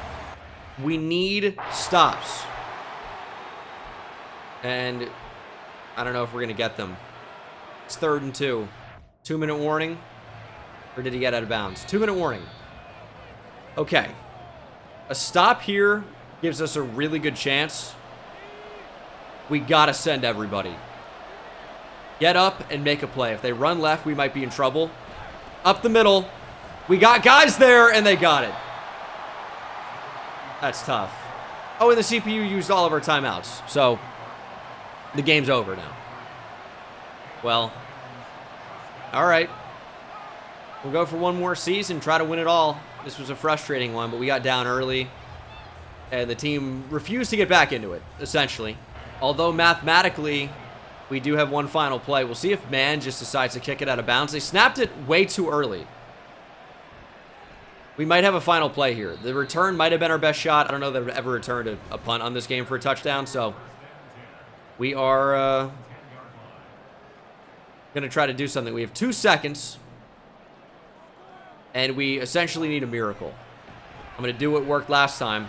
We need stops. And I don't know if we're going to get them. It's 3rd and 2. 2-minute warning. Or did he get out of bounds? 2-minute warning. Okay. A stop here gives us a really good chance. We got to send everybody. Get up and make a play. If they run left, we might be in trouble. Up the middle. We got guys there, and they got it. That's tough. Oh, and the CPU used all of our timeouts. So the game's over now. Well, all right. We'll go for one more season, try to win it all. This was a frustrating one, but we got down early, and the team refused to get back into it, essentially. Although mathematically, we do have one final play. We'll see if Man just decides to kick it out of bounds. They snapped it way too early. We might have a final play here. The return might have been our best shot. I don't know that I've ever returned a punt on this game for a touchdown, so we are going to try to do something. We have 2 seconds, and we essentially need a miracle. I'm going to do what worked last time.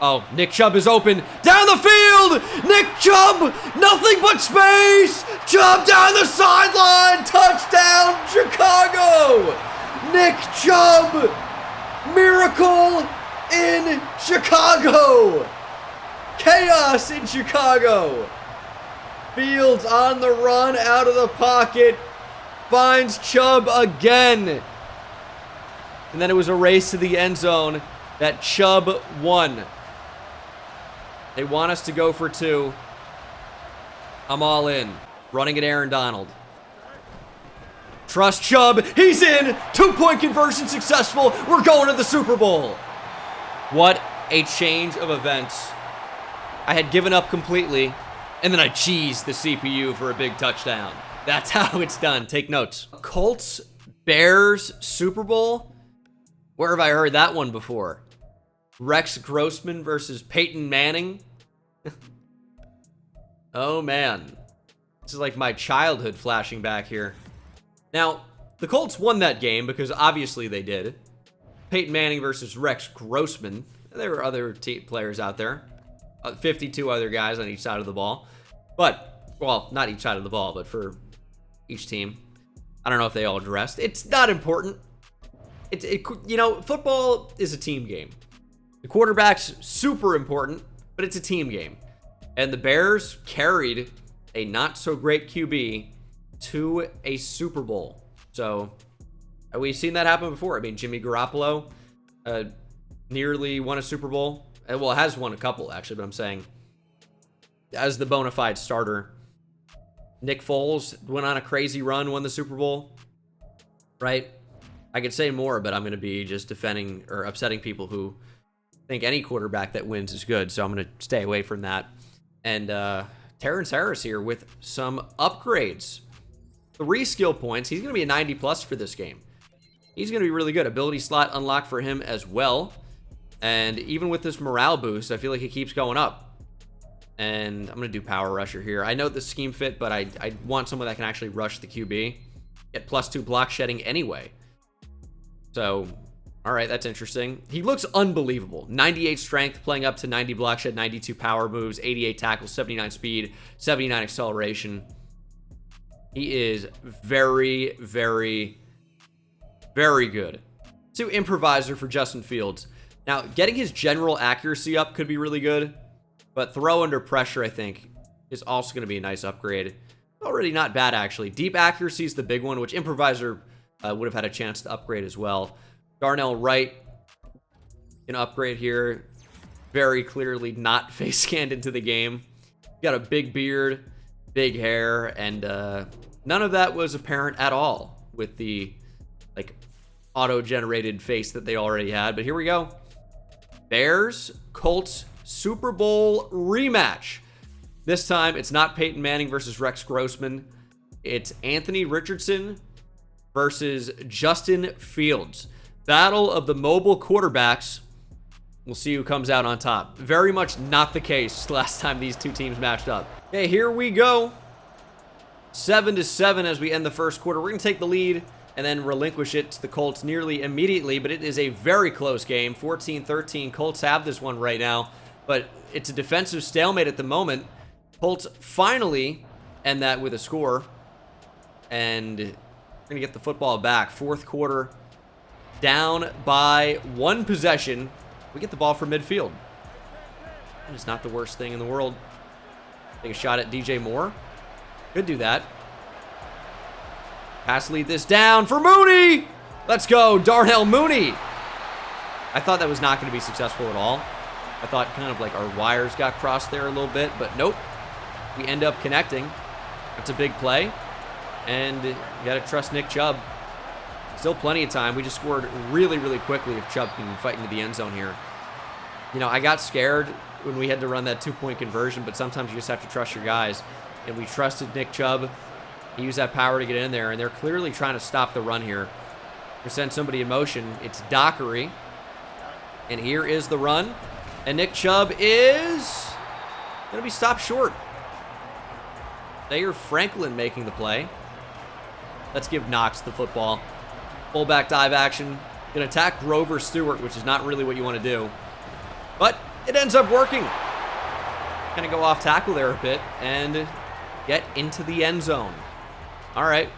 Oh, Nick Chubb is open. Down the field! Nick Chubb! Nothing but space! Chubb down the sideline! Touchdown, Chicago! Nick Chubb! Miracle in Chicago! Chaos in Chicago! Fields on the run out of the pocket. Finds Chubb again. And then it was a race to the end zone that Chubb won. They want us to go for 2. I'm all in. Running at Aaron Donald. Trust Chubb. He's in. 2-point conversion successful. We're going to the Super Bowl. What a change of events. I had given up completely, and then I cheesed the CPU for a big touchdown. That's how it's done. Take notes. Colts, Bears, Super Bowl? Where have I heard that one before? Rex Grossman versus Peyton Manning? Oh, man. This is like my childhood flashing back here. Now, the Colts won that game because obviously they did. Peyton Manning versus Rex Grossman. There were other players out there. 52 other guys on each side of the ball. But, well, not each side of the ball, but for each team. I don't know if they all dressed. It's not important. You know, football is a team game. The quarterback's super important, but it's a team game. And the Bears carried a not-so-great QB to a Super Bowl. So, we've seen that happen before. I mean, Jimmy Garoppolo nearly won a Super Bowl. Well, has won a couple, actually, but I'm saying as the bona fide starter. Nick Foles went on a crazy run, won the Super Bowl, right? I could say more, but I'm going to be just defending or upsetting people who think any quarterback that wins is good, so I'm going to stay away from that. And Terrence Harris here with some upgrades. 3 skill points. He's going to be a 90+ for this game. He's going to be really good. Ability slot unlocked for him as well. And even with this morale boost, I feel like it keeps going up. And I'm going to do Power Rusher here. I know the scheme fit, but I want someone that can actually rush the QB. Get +2 block shedding anyway. So, all right, that's interesting. He looks unbelievable. 98 strength, playing up to 90 block shed, 92 power moves, 88 tackles, 79 speed, 79 acceleration. He is very, very, very good. To improviser for Justin Fields. Now, getting his general accuracy up could be really good, but throw under pressure, I think, is also going to be a nice upgrade. Already not bad, actually. Deep accuracy is the big one, which improviser would have had a chance to upgrade as well. Darnell Wright, an upgrade here. Very clearly not face scanned into the game. Got a big beard, big hair, and none of that was apparent at all with the like auto-generated face that they already had. But here we go. Bears, Colts, Super Bowl rematch. This time, it's not Peyton Manning versus Rex Grossman. It's Anthony Richardson versus Justin Fields. Battle of the mobile quarterbacks. We'll see who comes out on top. Very much not the case last time these two teams matched up. Okay, here we go. 7-7 as we end the first quarter. We're going to take the lead and then relinquish it to the Colts nearly immediately, but it is a very close game. 14-13. Colts have this one right now, but it's a defensive stalemate at the moment. Colts finally end that with a score, and we're going to get the football back. Fourth quarter, down by 1 possession. We get the ball from midfield. That is not the worst thing in the world. Take a shot at DJ Moore. Could do that. Pass lead this down for Mooney. Let's go, Darnell Mooney. I thought that was not going to be successful at all. I thought kind of like our wires got crossed there a little bit, but nope. We end up connecting. That's a big play. And you got to trust Nick Chubb. Still plenty of time. We just scored really, really quickly if Chubb can fight into the end zone here. You know, I got scared when we had to run that 2-point conversion, but sometimes you just have to trust your guys. And we trusted Nick Chubb. He used that power to get in there, and they're clearly trying to stop the run here. To send somebody in motion, it's Dockery. And here is the run. And Nick Chubb is going to be stopped short. Thayer Franklin making the play. Let's give Knox the football. Fullback dive action. Going to attack Grover Stewart, which is not really what you want to do. But it ends up working. Going to go off tackle there a bit and get into the end zone. All right.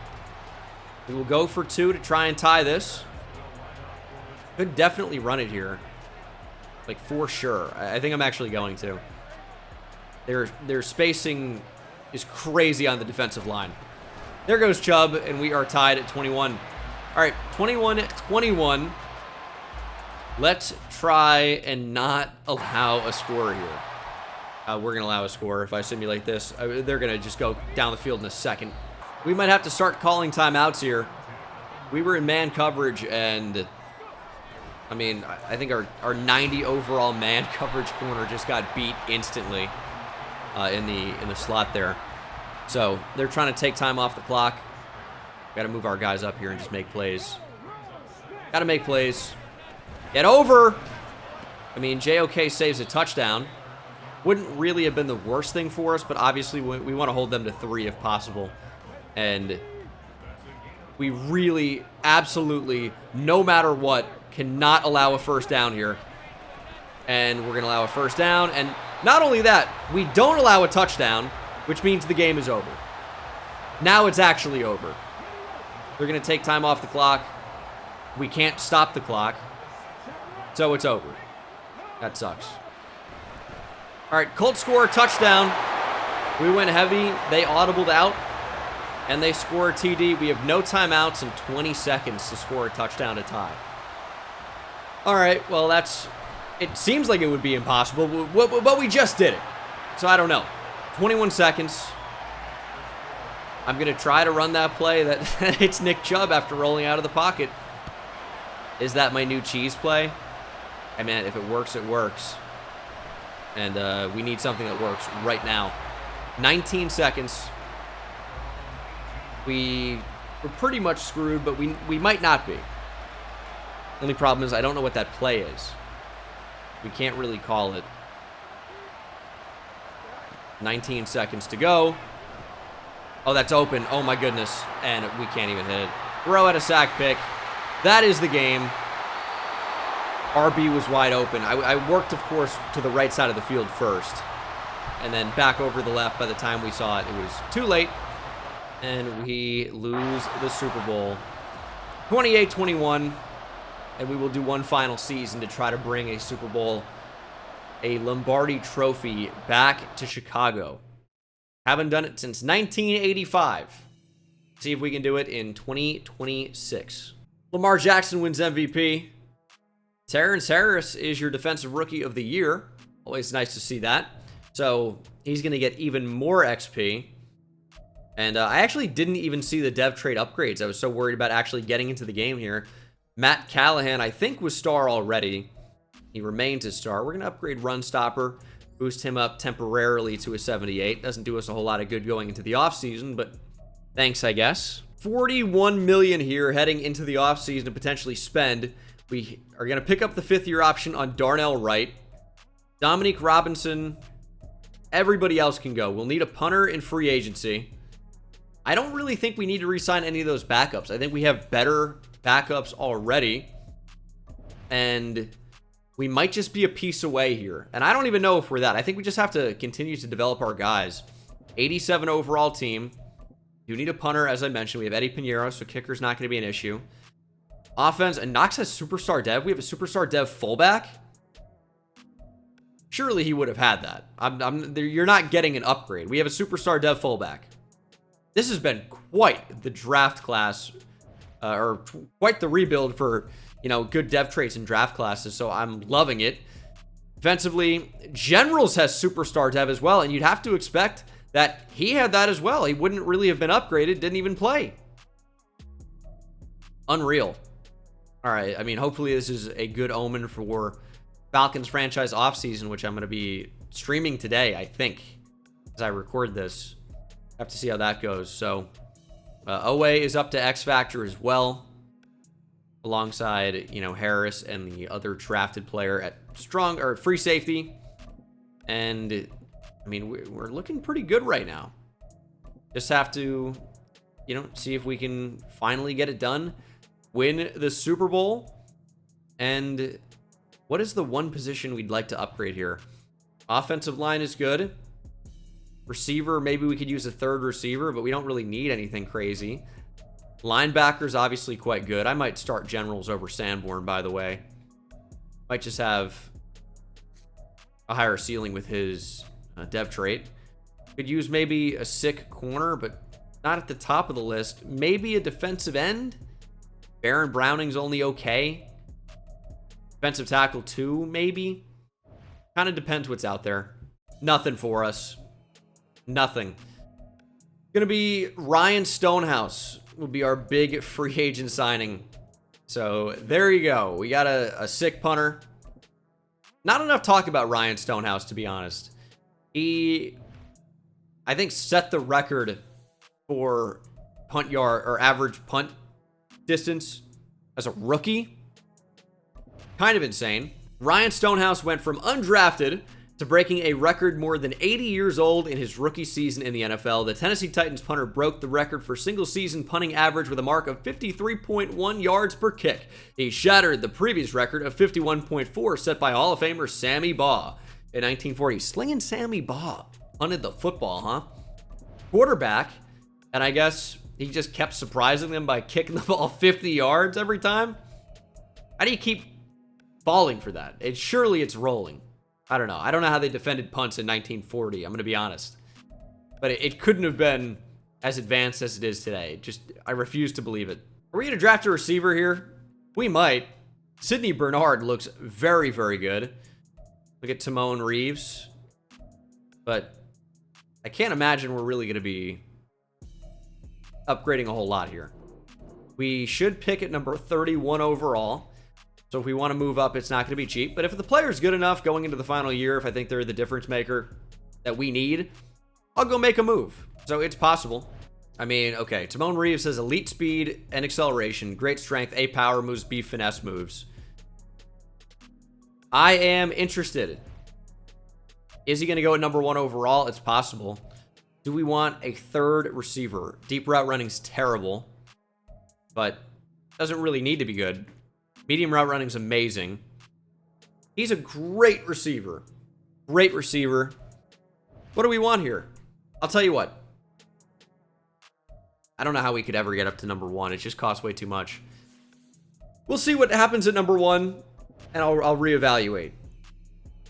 We will go for 2 to try and tie this. Could definitely run it here. Like, for sure. I think I'm actually going to. Their spacing is crazy on the defensive line. There goes Chubb, and we are tied at 21. All right, 21-21. Let's try and not allow a score here. We're going to allow a score if I simulate this. They're going to just go down the field in a second. We might have to start calling timeouts here. We were in man coverage, and I mean, I think our 90 overall man coverage corner just got beat instantly in the slot there. So they're trying to take time off the clock. Got to move our guys up here and just make plays. Got to make plays. Get over. I mean, JOK saves a touchdown. Wouldn't really have been the worst thing for us, but obviously we want to hold them to 3 if possible. And we really, absolutely, no matter what, cannot allow a first down here. And we're going to allow a first down, and Not only that, we don't allow a touchdown, which means the game is over. Now it's actually over. They're going to take time off the clock. We can't stop the clock. So it's over. That sucks. All right, Colts score a touchdown. We went heavy. They audibled out, and they score a TD. We have no timeouts and 20 seconds to score a touchdown to tie. All right, well, it seems like it would be impossible, but we just did it. So I don't know. 21 seconds. I'm going to try to run that play that hits Nick Chubb after rolling out of the pocket. Is that my new cheese play? I mean, if it works, it works. And we need something that works right now. 19 seconds. We're pretty much screwed, but we might not be. Only problem is I don't know what that play is. We can't really call it. 19 seconds to go. Oh, that's open. Oh, my goodness. And we can't even hit it. Throw at a sack pick. That is the game. RB was wide open. I worked, of course, to the right side of the field first. And then back over the left. By the time we saw it, it was too late. And we lose the Super Bowl. 28-21. And we will do one final season to try to bring a Super Bowl, a Lombardi trophy, back to Chicago. Haven't done it since 1985. See if we can do it in 2026. Lamar Jackson wins MVP. Terrence Harris is your Defensive Rookie of the Year. Always nice to see that. So he's going to get even more XP. And I actually didn't even see the dev trade upgrades. I was so worried about actually getting into the game here. Matt Callahan, I think, was star already. He remains a star. We're going to upgrade Run Stopper, boost him up temporarily to a 78. Doesn't do us a whole lot of good going into the offseason, but thanks, I guess. $41 million here heading into the offseason to potentially spend. We are going to pick up the fifth-year option on Darnell Wright. Dominique Robinson. Everybody else can go. We'll need a punter in free agency. I don't really think we need to re-sign any of those backups. I think we have better backups already. And we might just be a piece away here. And I don't even know if we're that. I think we just have to continue to develop our guys. 87 overall team. You need a punter, as I mentioned. We have Eddie Pinheiro, so kicker's not going to be an issue. Offense, and Knox has superstar dev. We have a superstar dev fullback. Surely he would have had that. You're not getting an upgrade. We have a superstar dev fullback. This has been quite the draft class, or quite the rebuild for, good dev traits in draft classes, so I'm loving it. Defensively, Generals has superstar dev as well, and you'd have to expect that he had that as well. He wouldn't really have been upgraded, didn't even play. Unreal. All right, I mean, hopefully this is a good omen for Falcons franchise offseason, which I'm going to be streaming today, I think, as I record this. Have to see how that goes. So, Owe is up to X Factor as well, alongside, Harris and the other drafted player at strong or free safety. And, I mean, we're looking pretty good right now. Just have to, see if we can finally get it done. Win the Super Bowl. And what is the one position we'd like to upgrade here? Offensive line is good. Receiver, maybe we could use a third receiver, but we don't really need anything crazy. Linebacker's obviously quite good. I might start Generals over Sanborn, by the way. Might just have a higher ceiling with his dev trait. Could use maybe a sick corner, but not at the top of the list. Maybe a defensive end. Baron Browning's only okay. Defensive tackle 2, maybe. Kind of depends what's out there. Nothing for us. Nothing. Gonna be Ryan Stonehouse will be our big free agent signing. So there you go. We got a sick punter. Not enough talk about Ryan Stonehouse, to be honest. He, I think, set the record for punt yard or average punt distance as a rookie. Kind of insane. Ryan Stonehouse went from undrafted to breaking a record more than 80 years old in his rookie season in the NFL. The Tennessee Titans punter broke the record for single-season punting average with a mark of 53.1 yards per kick. He shattered the previous record of 51.4 set by Hall of Famer Sammy Baugh. in 1940. Slinging Sammy Baugh punted the football, huh? Quarterback, and I guess he just kept surprising them by kicking the ball 50 yards every time. How do you keep falling for that? Surely it's rolling. I don't know. I don't know how they defended punts in 1940. I'm going to be honest. But it couldn't have been as advanced as it is today. I refuse to believe it. Are we going to draft a receiver here? We might. Sidney Bernard looks very, very good. Look at Timon Reeves. But I can't imagine we're really going to be upgrading a whole lot here. We should pick at number 31 overall. So if we want to move up, it's not going to be cheap. But if the player's good enough going into the final year, if I think they're the difference maker that we need, I'll go make a move. So it's possible. I mean, okay, Timon Reeves has elite speed and acceleration, great strength, A power moves, B finesse moves. I am interested. Is he going to go at number 1 overall? It's possible. Do we want a third receiver? Deep route running's terrible, but doesn't really need to be good. Medium route running's amazing. He's a great receiver. Great receiver. What do we want here? I'll tell you what. I don't know how we could ever get up to number 1. It just costs way too much. We'll see what happens at number 1, and I'll reevaluate.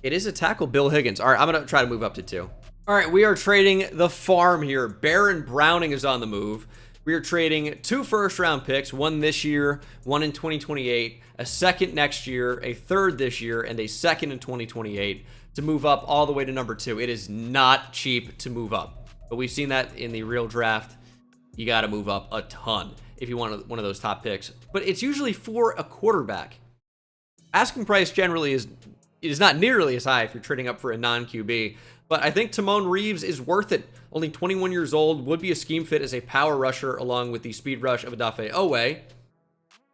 It is a tackle, Bill Higgins. All right, I'm going to try to move up to 2. All right, we are trading the farm here. Baron Browning is on the move. We are trading 2 first-round picks, one this year, one in 2028, a second next year, a third this year, and a second in 2028 to move up all the way to number 2. It is not cheap to move up, but we've seen that in the real draft. You got to move up a ton if you want one of those top picks. But it's usually for a quarterback. Asking price generally is not nearly as high if you're trading up for a non-QB. But I think Timon Reeves is worth it. Only 21 years old, would be a scheme fit as a power rusher along with the speed rush of Odafe Owe.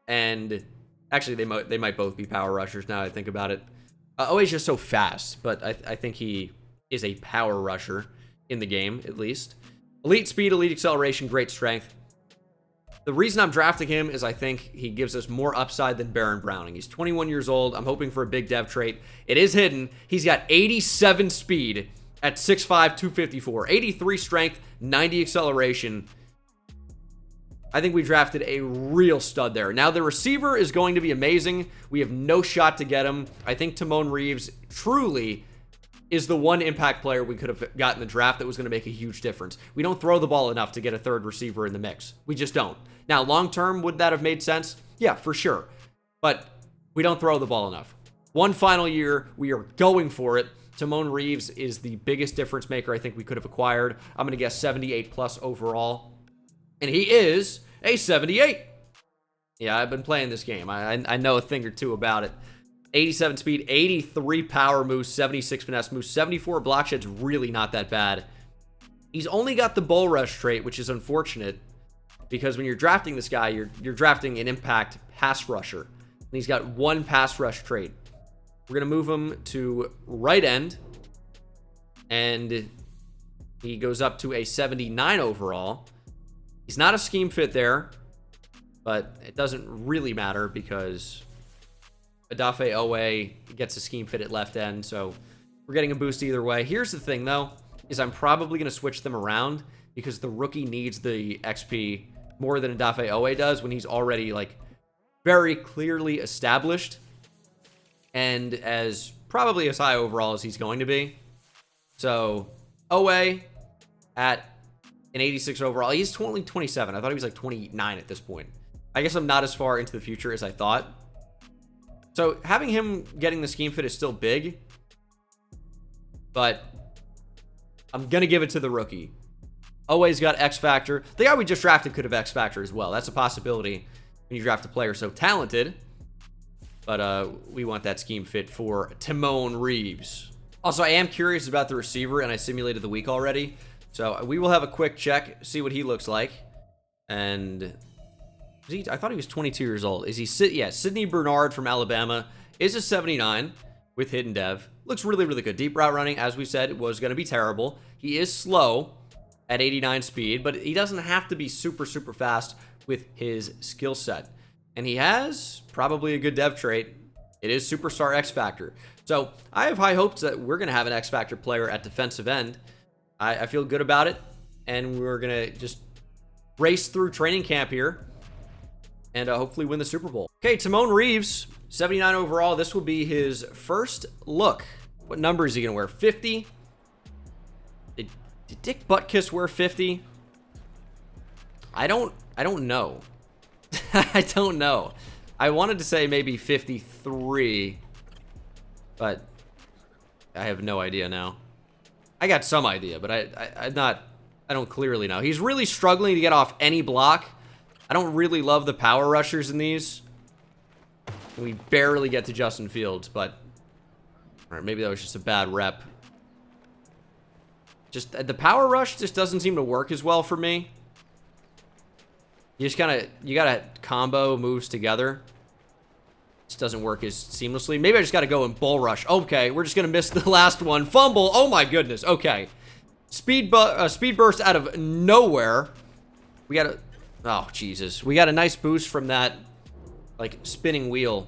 And actually, they might both be power rushers now I think about it. Owe's just so fast, but I think he is a power rusher in the game, at least. Elite speed, elite acceleration, great strength. The reason I'm drafting him is I think he gives us more upside than Baron Browning. He's 21 years old. I'm hoping for a big dev trait. It is hidden. He's got 87 speed at 6'5", 254. 83 strength, 90 acceleration. I think we drafted a real stud there. Now, the receiver is going to be amazing. We have no shot to get him. I think Timon Reeves truly is the one impact player we could have gotten in the draft that was going to make a huge difference. We don't throw the ball enough to get a third receiver in the mix. We just don't. Now, long-term, would that have made sense? Yeah, for sure. But we don't throw the ball enough. One final year, we are going for it. Timon Reeves is the biggest difference maker I think we could have acquired. I'm going to guess 78 plus overall. And he is a 78. Yeah, I've been playing this game. I know a thing or two about it. 87 speed, 83 power moves, 76 finesse moves, 74 block shed's really not that bad. He's only got the bull rush trait, which is unfortunate because when you're drafting this guy, you're drafting an impact pass rusher. And he's got 1 pass rush trait. We're going to move him to right end. And he goes up to a 79 overall. He's not a scheme fit there, but it doesn't really matter because Odafe Owe gets a scheme fit at left end, so we're getting a boost either way. Here's the thing, though, is I'm probably going to switch them around because the rookie needs the XP more than Odafe Owe does when he's already, like, very clearly established and as probably as high overall as he's going to be. So, Owe at an 86 overall. He's only 27. I thought he was, like, 29 at this point. I guess I'm not as far into the future as I thought. So having him getting the scheme fit is still big, but I'm going to give it to the rookie. Always got X Factor. The guy we just drafted could have X Factor as well. That's a possibility when you draft a player so talented, but we want that scheme fit for Timon Reeves. Also, I am curious about the receiver, and I simulated the week already, so we will have a quick check, see what he looks like, and I thought he was 22 years old. Is he? Yeah, Sidney Bernard from Alabama is a 79 with hidden dev. Looks really, really good. Deep route running, as we said, was going to be terrible. He is slow at 89 speed, but he doesn't have to be super, super fast with his skill set. And he has probably a good dev trait. It is Superstar X Factor. So I have high hopes that we're going to have an X Factor player at defensive end. I feel good about it, and we're going to just race through training camp here and hopefully win the Super Bowl. Okay, Timon Reeves, 79 overall. This will be his first look. What number is he going to wear? 50? Did Dick Buttkiss wear 50? I don't know. I don't know. I wanted to say maybe 53, but I have no idea now. I got some idea, but I don't clearly know. He's really struggling to get off any block. I don't really love the power rushers in these. We barely get to Justin Fields, but or maybe that was just a bad rep. Just the power rush just doesn't seem to work as well for me. You gotta combo moves together. Just doesn't work as seamlessly. Maybe I just gotta go in bull rush. Okay, we're just gonna miss the last one. Fumble. Oh my goodness. Okay, speed burst out of nowhere. We got a, oh Jesus, we got a nice boost from that, like, spinning wheel.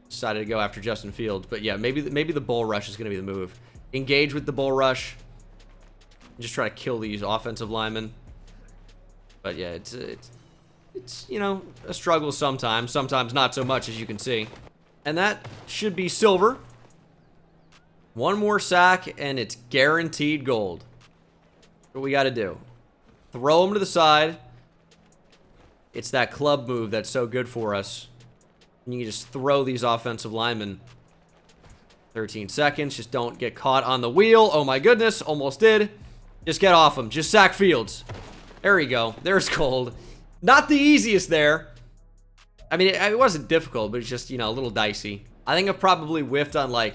Decided to go after Justin Fields, but yeah, maybe the bull rush is gonna be the move. Engage with the bull rush. Just try to kill these offensive linemen. But yeah, it's you know, a struggle sometimes not so much, as you can see. And that should be silver. One more sack and it's guaranteed gold. What we got to do, throw him to the side. It's that club move that's so good for us. And you can just throw these offensive linemen. 13 seconds, just don't get caught on the wheel. Oh my goodness, almost did. Just get off him, just sack Fields. There we go, there's gold. Not the easiest there. I mean, it wasn't difficult, but it's just, you know, a little dicey. I think I've probably whiffed on like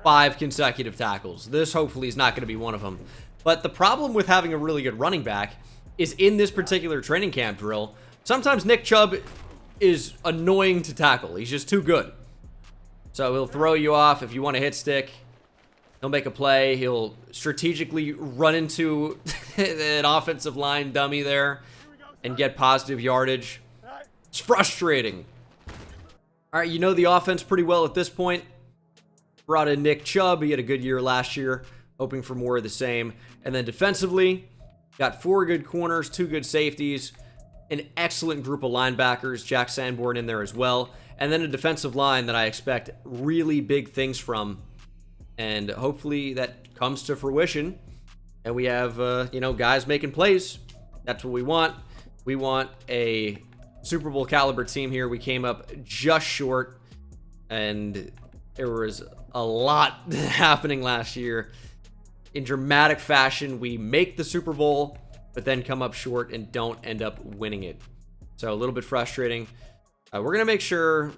5 consecutive tackles. This hopefully is not going to be one of them. But the problem with having a really good running back is in this particular training camp drill, sometimes Nick Chubb is annoying to tackle. He's just too good. So he'll throw you off if you want to hit stick. He'll make a play. He'll strategically run into an offensive line dummy there and get positive yardage. It's frustrating. All right, you know the offense pretty well at this point. Brought in Nick Chubb. He had a good year last year. Hoping for more of the same. And then defensively, got 4 good corners, 2 good safeties, an excellent group of linebackers. Jack Sanborn in there as well. And then a defensive line that I expect really big things from. And hopefully that comes to fruition. And we have, you know, guys making plays. That's what we want. We want a Super Bowl caliber team here. We came up just short. And there was a lot happening last year. In dramatic fashion, we make the Super Bowl, but then come up short and don't end up winning it. So a little bit frustrating. We're going to make sure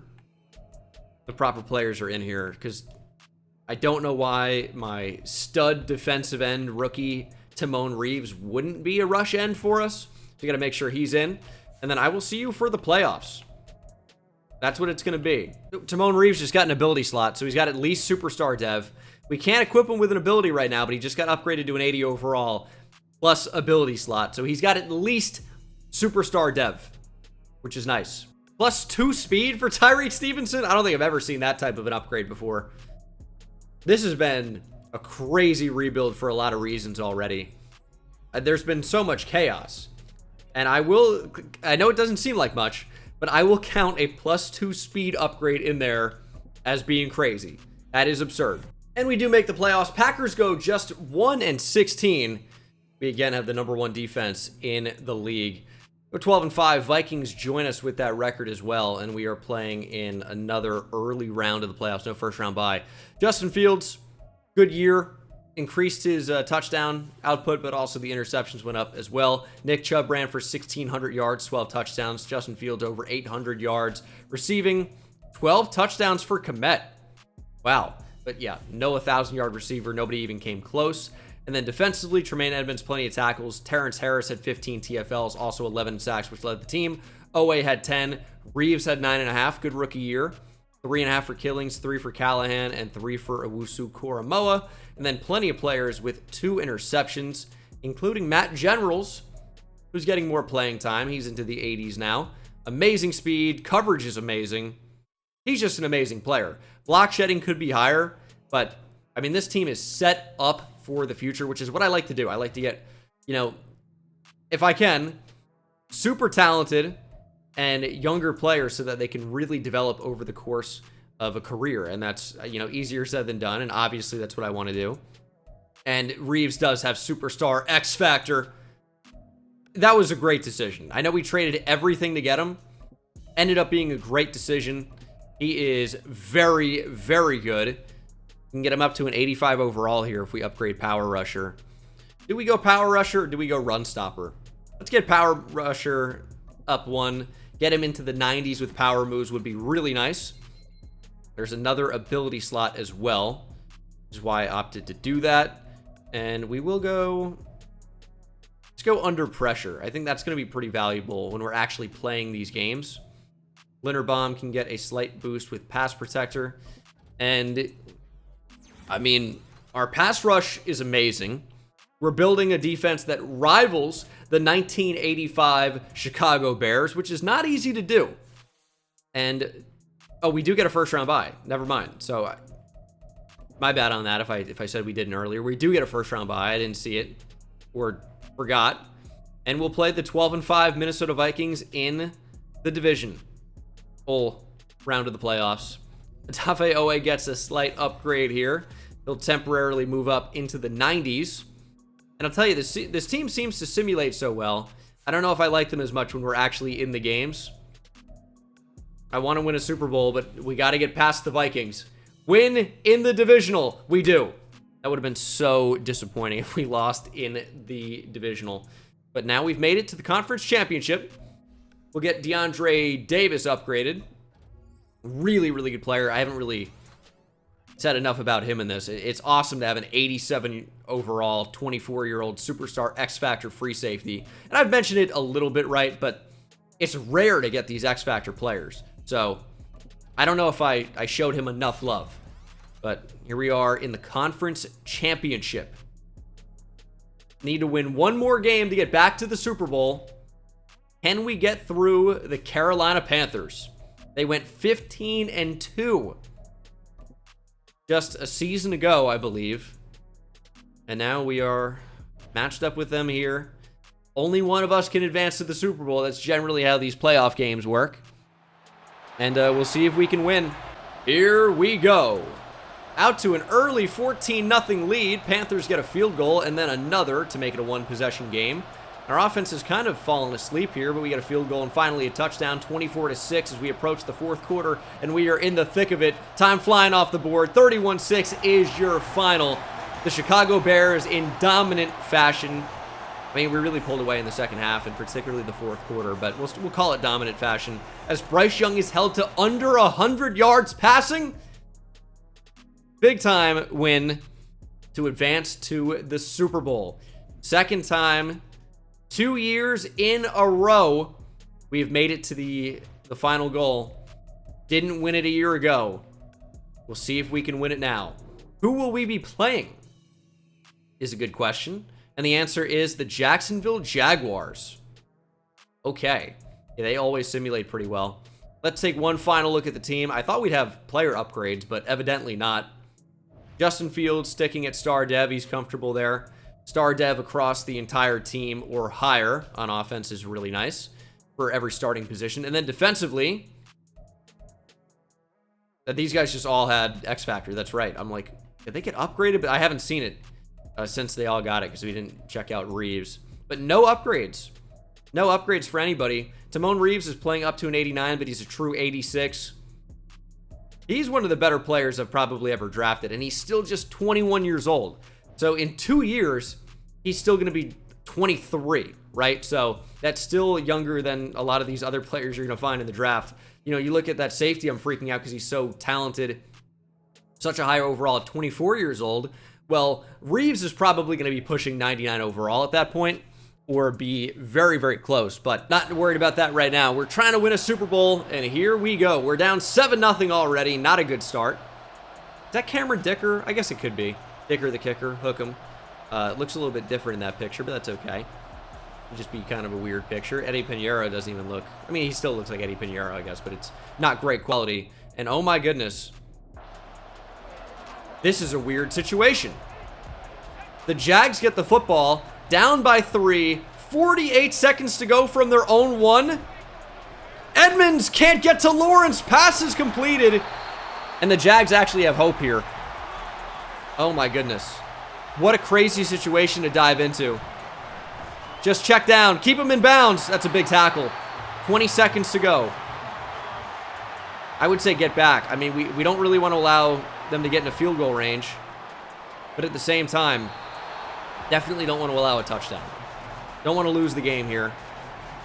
the proper players are in here, because I don't know why my stud defensive end rookie Timon Reeves wouldn't be a rush end for us. So we got to make sure he's in. And then I will see you for the playoffs. That's what it's going to be. Timon Reeves just got an ability slot, so he's got at least superstar dev. We can't equip him with an ability right now, but he just got upgraded to an 80 overall plus ability slot. So he's got at least superstar dev, which is nice. Plus 2 speed for Tyreek Stevenson. I don't think I've ever seen that type of an upgrade before. This has been a crazy rebuild for a lot of reasons already. There's been so much chaos. And I know it doesn't seem like much, but I will count a plus 2 speed upgrade in there as being crazy. That is absurd. And we do make the playoffs. Packers go just 1-16. We again have the #1 defense in the league. We're 12-5. Vikings join us with that record as well, and we are playing in another early round of the playoffs. No first round bye. Justin Fields, good year. Increased his touchdown output, but also the interceptions went up as well. Nick Chubb ran for 1,600 yards, 12 touchdowns. Justin Fields over 800 yards. Receiving, 12 touchdowns for Komet. Wow. But yeah, no 1,000-yard receiver. Nobody even came close. And then defensively, Tremaine Edmonds, plenty of tackles. Terrence Harris had 15 TFLs, also 11 sacks, which led the team. Owe had 10. Reeves had 9.5. Good rookie year. 3.5 for Killings, 3 for Callahan, and 3 for Owusu Koromoa. And then plenty of players with 2 interceptions, including Matt Generals, who's getting more playing time. He's into the 80s now. Amazing speed. Coverage is amazing. He's just an amazing player. Block shedding could be higher, but, I mean, this team is set up for the future, which is what I like to do. I like to get, you know, if I can, super talented and younger players so that they can really develop over the course of a career. And that's, you know, easier said than done. And obviously that's what I want to do. And Reeves does have superstar X Factor. That was a great decision. I know we traded everything to get him. Ended up being a great decision. He is very, very good. We can get him up to an 85 overall here if we upgrade Power Rusher. Do we go Power Rusher or do we go Run Stopper? Let's get Power Rusher up one. Get him into the 90s with power moves would be really nice. There's another ability slot as well, which is why I opted to do that. And we will go... Let's go Under Pressure. I think that's going to be pretty valuable when we're actually playing these games. Linderbaum can get a slight boost with Pass Protector. And, I mean, our pass rush is amazing. We're building a defense that rivals the 1985 Chicago Bears, which is not easy to do. And, oh, we do get a first-round bye. Never mind. So, my bad on that if I said we didn't earlier. We do get a first-round bye. I didn't see it or forgot. And we'll play the 12-5 Minnesota Vikings in the division. Full round of the playoffs. Tafe Owe gets a slight upgrade here. He'll temporarily move up into the 90s. And I'll tell you, this team seems to simulate so well. I don't know if I like them as much when we're actually in the games. I want to win a Super Bowl, but we got to get past the Vikings. Win in the divisional. We do. That would have been so disappointing if we lost in the divisional. But now we've made it to the conference championship. We'll get DeAndre Davis upgraded. Really, really good player. I haven't really said enough about him in this. It's awesome to have an 87 overall, 24-year-old superstar X-Factor free safety. And I've mentioned it a little bit, right? But it's rare to get these X-Factor players. So I don't know if I showed him enough love. But here we are in the conference championship. Need to win one more game to get back to the Super Bowl. Can we get through the Carolina Panthers? They went 15-2. Just a season ago, I believe. And now we are matched up with them here. Only one of us can advance to the Super Bowl. That's generally how these playoff games work. And we'll see if we can win. Here we go. Out to an early 14-0 lead. Panthers get a field goal and then another to make it a one-possession game. Our offense has kind of fallen asleep here, but we get a field goal and finally a touchdown, 24-6 as we approach the fourth quarter, and we are in the thick of it. Time flying off the board. 31-6 is your final. The Chicago Bears in dominant fashion. I mean, we really pulled away in the second half, and particularly the fourth quarter, but we'll call it dominant fashion. As Bryce Young is held to under 100 yards passing. Big time win to advance to the Super Bowl. Second time, 2 years in a row, we've made it to the final goal. Didn't win it a year ago. We'll see if we can win it now. Who will we be playing? Is a good question. And the answer is the Jacksonville Jaguars. Okay. Yeah, they always simulate pretty well. Let's take one final look at the team. I thought we'd have player upgrades, but evidently not. Justin Fields sticking at star dev. He's comfortable there. Star dev across the entire team or higher on offense is really nice for every starting position. And then defensively, these guys just all had X Factor. That's right. I'm like, did they get upgraded? But I haven't seen it since they all got it because we didn't check out Reeves. But no upgrades. No upgrades for anybody. Timon Reeves is playing up to an 89, but he's a true 86. He's one of the better players I've probably ever drafted, and he's still just 21 years old. So in 2 years, he's still going to be 23, right? So that's still younger than a lot of these other players you're going to find in the draft. You know, you look at that safety, I'm freaking out because he's so talented. Such a high overall at 24 years old. Well, Reeves is probably going to be pushing 99 overall at that point, or be very, very close. But not worried about that right now. We're trying to win a Super Bowl, and here we go. We're down 7-0 already. Not a good start. Is that Cameron Dicker? I guess it could be. Dicker the kicker, hook him. Looks a little bit different in that picture, but that's okay. It'd just be kind of a weird picture. Eddie Pinheiro doesn't even look... I mean, he still looks like Eddie Pinheiro, I guess, but it's not great quality. And oh my goodness, This is a weird situation. The Jags get the football, down by 3, 48 seconds to go from their own 1. Edmonds can't get to Lawrence, pass is completed, and the Jags actually have hope here. Oh my goodness. What a crazy situation to dive into. Just check down, keep him in bounds. That's a big tackle. 20 seconds to go. I would say get back. I mean, we don't really want to allow them to get in a field goal range, but at the same time, definitely don't want to allow a touchdown. Don't want to lose the game here.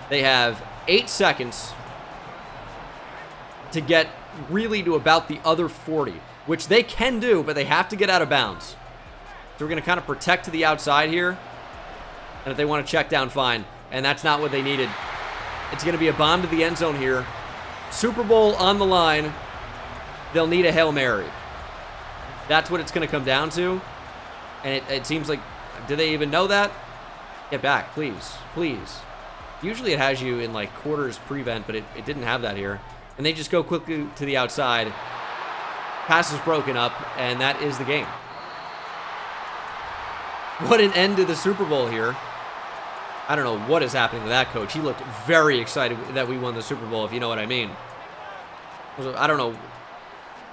They have 8 seconds to get really to about the other 40, which they can do, but they have to get out of bounds. So we're going to kind of protect to the outside here, and if they want to check down, fine. And that's not what they needed. It's going to be a bomb to the end zone here. Super Bowl on the line. They'll need a Hail Mary. That's what it's going to come down to. And it seems like, do they even know that? Get back, please. Please. Usually it has you in like quarters prevent, but it didn't have that here. And they just go quickly to the outside. Pass is broken up, and that is the game. What an end to the Super Bowl here. I don't know what is happening to that coach. He looked very excited that we won the Super Bowl, if you know what I mean. I don't know.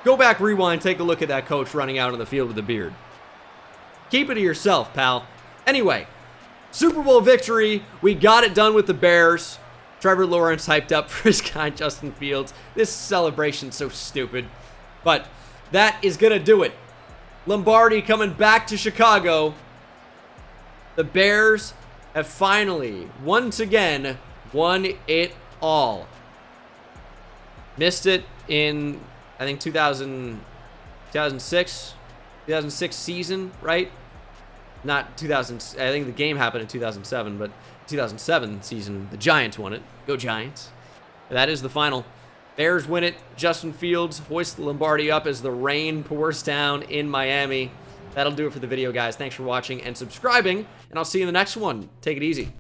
Go back, rewind, take a look at that coach running out on the field with a beard. Keep it to yourself, pal. Anyway, Super Bowl victory. We got it done with the Bears. Trevor Lawrence hyped up for his guy, Justin Fields. This celebration's so stupid. But that is going to do it. Lombardi coming back to Chicago. The Bears have finally, once again, won it all. Missed it in, I think, 2006 season, right? Not 2000, I think the game happened in 2007, but 2007 season, the Giants won it. Go Giants. That is the final. Bears win it. Justin Fields hoists the Lombardi up as the rain pours down in Miami. That'll do it for the video, guys. Thanks for watching and subscribing, and I'll see you in the next one. Take it easy.